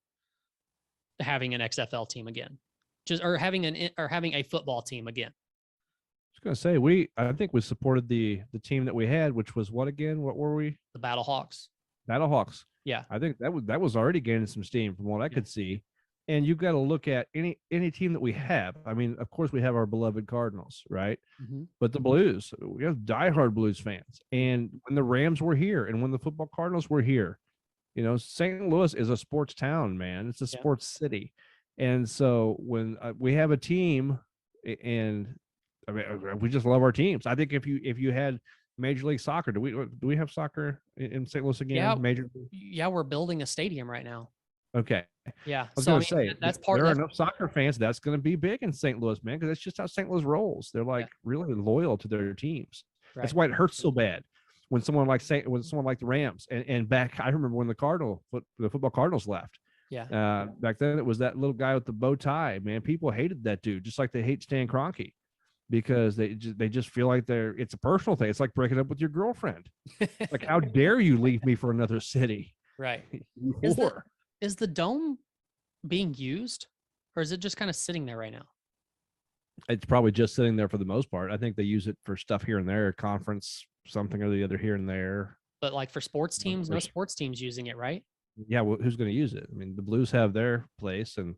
having an XFL team again, or having a football team again. I was going to say, I think we supported the team that we had, which was what again? What were we? The Battlehawks. Battlehawks. Yeah. I think that was already gaining some steam from what I could see. And you've got to look at any team that we have. I mean, of course, we have our beloved Cardinals, right? But the Blues, we have diehard Blues fans. And when the Rams were here, and when the football Cardinals were here, St. Louis is a sports town, man. It's a sports city. And so when we have a team, and I mean, we just love our teams. I think if you had Major League Soccer, do we have soccer in St. Louis again? Yeah, we're building a stadium right now. Okay. Yeah. I was going to say, that's part. There are enough soccer fans. That's going to be big in St. Louis, man, because that's just how St. Louis rolls. They're really loyal to their teams. Right. That's why it hurts so bad when someone like the Rams and back. I remember when the football Cardinals left. Yeah. Back then it was that little guy with the bow tie. Man, people hated that dude, just like they hate Stan Kroenke. because they just feel like it's a personal thing. It's like breaking up with your girlfriend. Like, how dare you leave me for another city? Right. You Is whore. is the dome being used, or is it just kind of sitting there right now? It's probably just sitting there for the most part. I think they use it for stuff here and there, conference, something or the other here and there. But like for sports teams, no sports teams using it, right? Yeah, well, who's going to use it? I mean, the Blues have their place, and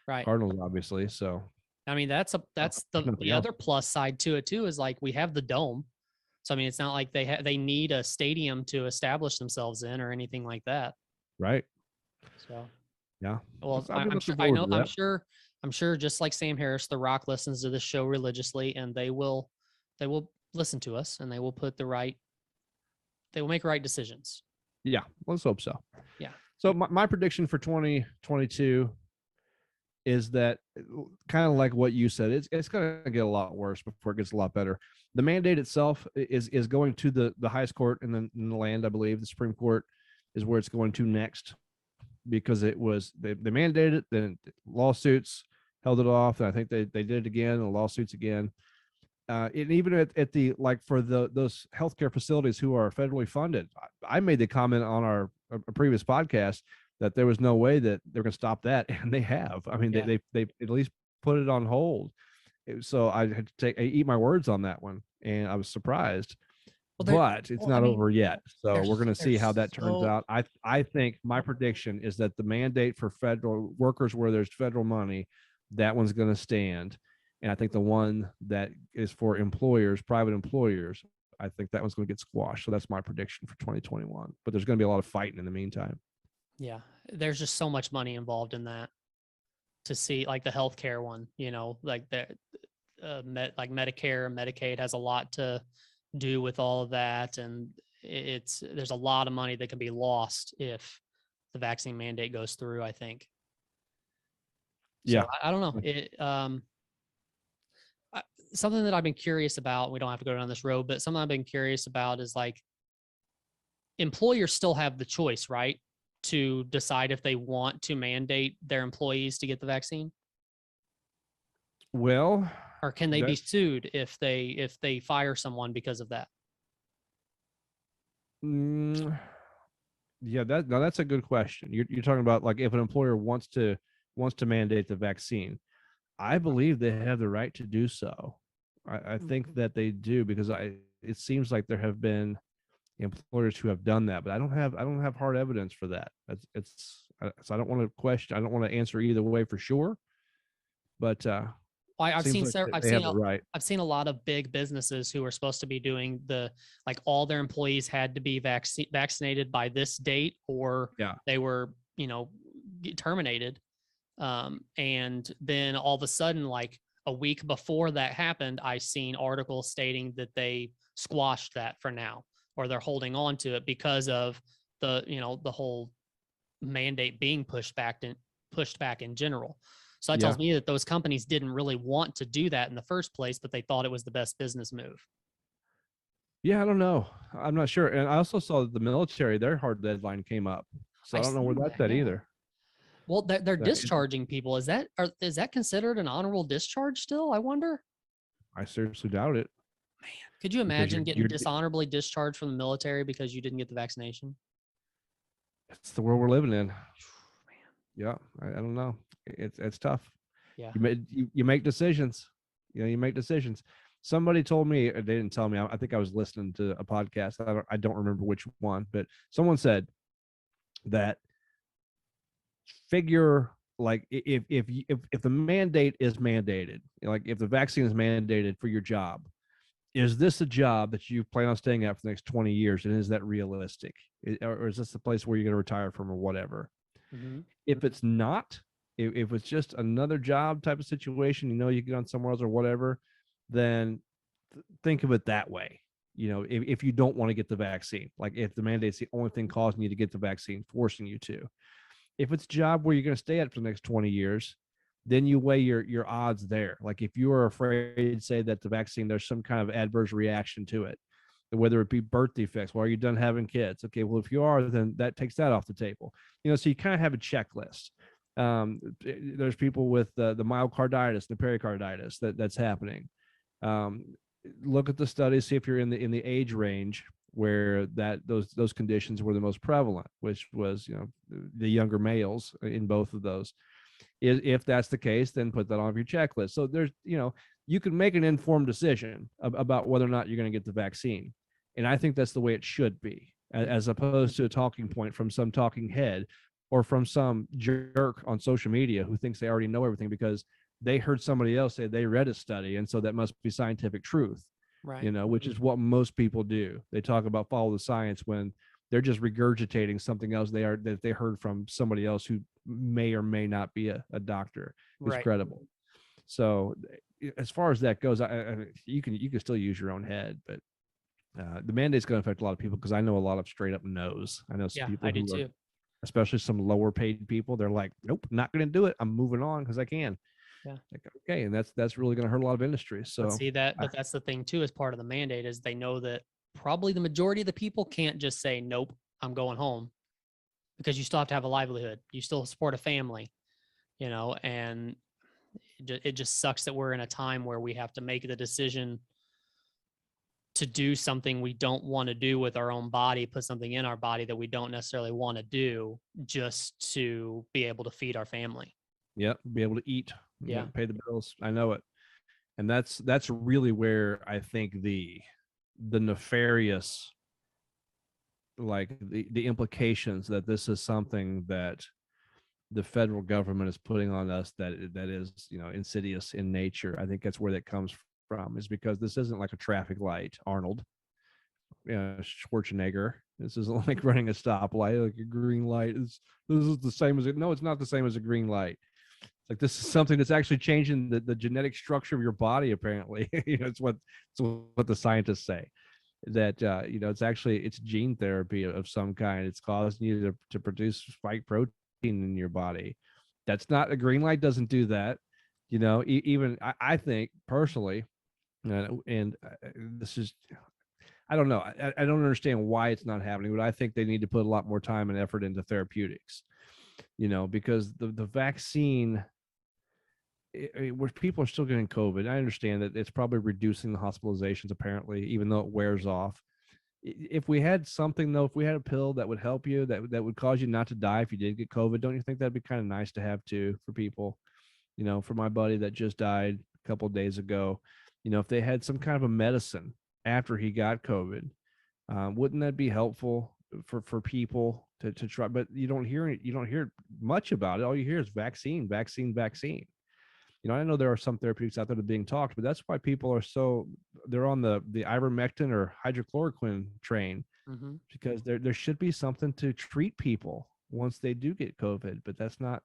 Right. Cardinals obviously. So I mean, that's the other plus side to it too, is like we have the dome. So I mean, it's not like they need a stadium to establish themselves in or anything like that. right. So Yeah. well, I'm I'm sure looking forward to that. I'm sure just like Sam Harris, The Rock listens to this show religiously, and they will listen to us, and they will make right decisions. Yeah, let's hope so. Yeah. So my prediction for 2022 is that, kind of like what you said, it's going to get a lot worse before it gets a lot better. The mandate itself is going to the highest court in the land. I believe the Supreme Court is where it's going to next, because they mandated it, then lawsuits held it off, and I think they did it again, and lawsuits again. And even at the, like, for those healthcare facilities who are federally funded, I made the comment on a previous podcast that there was no way that they're going to stop that, and they have. I mean, Yeah. they at least put it on hold. So I had to eat my words on that one, and I was surprised. But it's not over yet. So we're going to see how that turns out. I think my prediction is that the mandate for federal workers, where there's federal money, that one's going to stand. And I think the one that is for employers, private employers, I think that one's going to get squashed. So that's my prediction for 2021. But there's going to be a lot of fighting in the meantime. Yeah, there's just so much money involved in that. To see, like, the healthcare one, like like Medicare, Medicaid has a lot to do with all of that, and there's a lot of money that can be lost if the vaccine mandate goes through, I think. So, Yeah, I don't know. Something that I've been curious about, we don't have to go down this road, but something I've been curious about is, like, employers still have the choice, right, to decide if they want to mandate their employees to get the vaccine? Well, or can they be sued if they fire someone because of that? Yeah, that's a good question. You're talking about, like, if an employer wants to mandate the vaccine. I believe they have the right to do so. I think that they do, because it seems like there have been employers who have done that, but I don't have hard evidence for that. So I don't want to question. I don't want to answer either way for sure. But I've seen I've seen a lot of big businesses who are supposed to be doing like, all their employees had to be vaccinated by this date, or they were terminated. And then all of a sudden, like a week before that happened, I seen articles stating that they squashed that for now, or they're holding on to it because of the whole mandate being pushed back in general. So that tells me that those companies didn't really want to do that in the first place, but they thought it was the best business move. Yeah, I don't know. I'm not sure. And I also saw that the military, their hard deadline came up. So I don't know where that's at either. Well, they're discharging people. Is that considered an honorable discharge still? I wonder. I seriously doubt it. Man, could you imagine getting dishonorably discharged from the military because you didn't get the vaccination? It's the world we're living in. Man. Yeah, I don't know. It's tough. Yeah. You make decisions. You make decisions. Somebody told me, they didn't tell me, I think I was listening to a podcast. I don't remember which one, but someone said that, figure, like, if the mandate is mandated, like if the vaccine is mandated for your job, is this a job that you plan on staying at for the next 20 years? And is that realistic? Or is this the place where you're going to retire from, or whatever? Mm-hmm. If it's not, if it's just another job type of situation, you get on somewhere else or whatever, then think of it that way. If you don't want to get the vaccine, like if the mandate's the only thing causing you to get the vaccine, forcing you to. If it's a job where you're going to stay at for the next 20 years, then you weigh your odds there. Like, if you are afraid, say, that the vaccine, there's some kind of adverse reaction to it, whether it be birth defects, well, are you done having kids? Okay, well, if you are, then that takes that off the table. So you kind of have a checklist. There's people with the myocarditis, the pericarditis that's happening. Um, look at the studies, see if you're in the age range where those conditions were the most prevalent, which was the younger males in both of those. If that's the case, then put that on your checklist. So there's you can make an informed decision about whether or not you're going to get the vaccine, and I think that's the way it should be, as opposed to a talking point from some talking head or from some jerk on social media who thinks they already know everything because they heard somebody else say they read a study, and so that must be scientific truth. Right. Which is what most people do. They talk about follow the science when they're just regurgitating something else that they heard from somebody else who may or may not be a doctor who's Right. credible. So as far as that goes, you can still use your own head, but the mandate's going to affect a lot of people because I know a lot of straight up no's. I know some people I do who are, too. especially some lower paid people, they're like, nope, not going to do it. I'm moving on because I can. Yeah. Like, okay, and that's really going to hurt a lot of industries. So See that, but that's the thing too. As part of the mandate, is they know that probably the majority of the people can't just say, "Nope, I'm going home," because you still have to have a livelihood. You still support a family, and it just sucks that we're in a time where we have to make the decision to do something we don't want to do with our own body, put something in our body that we don't necessarily want to do, just to be able to feed our family. Yep, be able to eat, Yeah. pay the bills. I know it. And that's really where I think the nefarious, like the implications that this is something that the federal government is putting on us that is insidious in nature. I think that's where that comes from, is because this isn't like a traffic light, Arnold, Schwarzenegger. This isn't like running a stoplight, like a green light. This is the same as it. No, it's not the same as a green light. Like, this is something that's actually changing the genetic structure of your body. Apparently, it's what the scientists say, that it's gene therapy of some kind. It's causing you to produce spike protein in your body. That's not, a green light doesn't do that. Even I think personally, and this is, I don't know. I don't understand why it's not happening, but I think they need to put a lot more time and effort into therapeutics. Because the vaccine, where people are still getting COVID, I understand that it's probably reducing the hospitalizations, apparently, even though it wears off. If we had something, though, if we had a pill that would help you, that would cause you not to die if you did get COVID, don't you think that'd be kind of nice to have too, for people? For my buddy that just died a couple of days ago, if they had some kind of a medicine after he got COVID, wouldn't that be helpful for people to try? But you don't hear much about it. All you hear is vaccine, vaccine, vaccine. I know there are some therapeutics out there that are being talked, but that's why people are they're on the ivermectin or hydrochloroquine train, because there should be something to treat people once they do get COVID. But that's not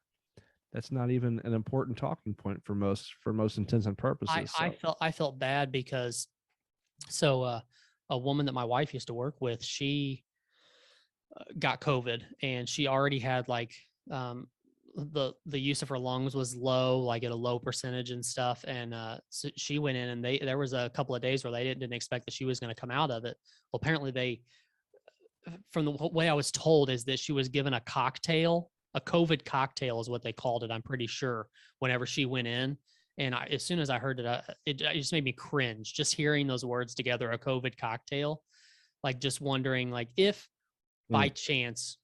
even an important talking point for most intents and purposes. I felt bad because a woman that my wife used to work with, she got COVID, and she already had like the use of her lungs was low, like at a low percentage and stuff. And so she went in, and there was a couple of days where they didn't expect that she was going to come out of it. Well, apparently from the way I was told, is that she was given a cocktail. A COVID cocktail is what they called it, I'm pretty sure, whenever she went in. And as soon as I heard it, it just made me cringe, just hearing those words together, a COVID cocktail. Like, just wondering, like, if by chance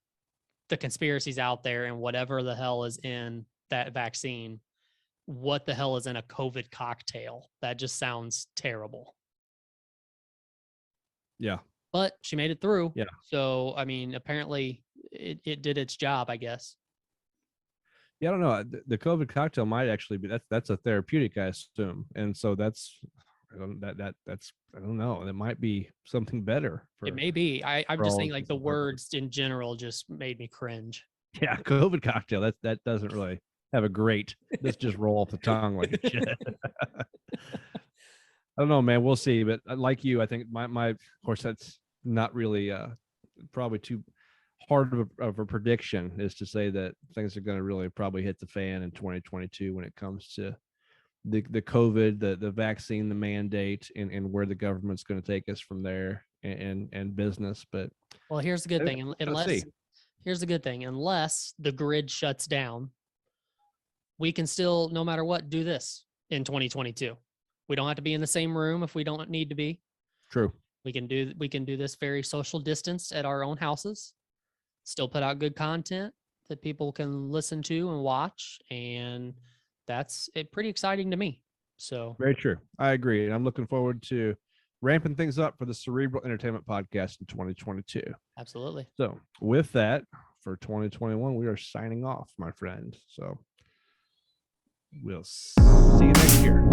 the conspiracy's out there and whatever the hell is in that vaccine, what the hell is in a COVID cocktail? That just sounds terrible. Yeah. But she made it through. Yeah. So, I mean, apparently it did its job, I guess. Yeah, I don't know. The COVID cocktail might actually be, that's a therapeutic, I assume, and so that's I don't know. It might be something better. It may be. I'm just saying, like, the words in general just made me cringe. Yeah, COVID cocktail. That doesn't really have a great. Let's just roll off the tongue like it should. I don't know, man. We'll see. But like you, I think my of course, that's not really probably too hard of a prediction, is to say that things are going to really probably hit the fan in 2022 when it comes to the COVID, the vaccine, the mandate, and where the government's going to take us from there, and business. But well, here's the good thing. Here's the good thing. Unless the grid shuts down, we can still, no matter what, do this in 2022. We don't have to be in the same room if we don't need to be. True. We can do this very social distanced at our own houses. Still put out good content that people can listen to and watch, and that's pretty exciting to me. So Very true. I agree. And I'm looking forward to ramping things up for the Cerebral Entertainment Podcast in 2022. absolutely. So with that, for 2021, we are signing off, my friend. So we'll see you next year.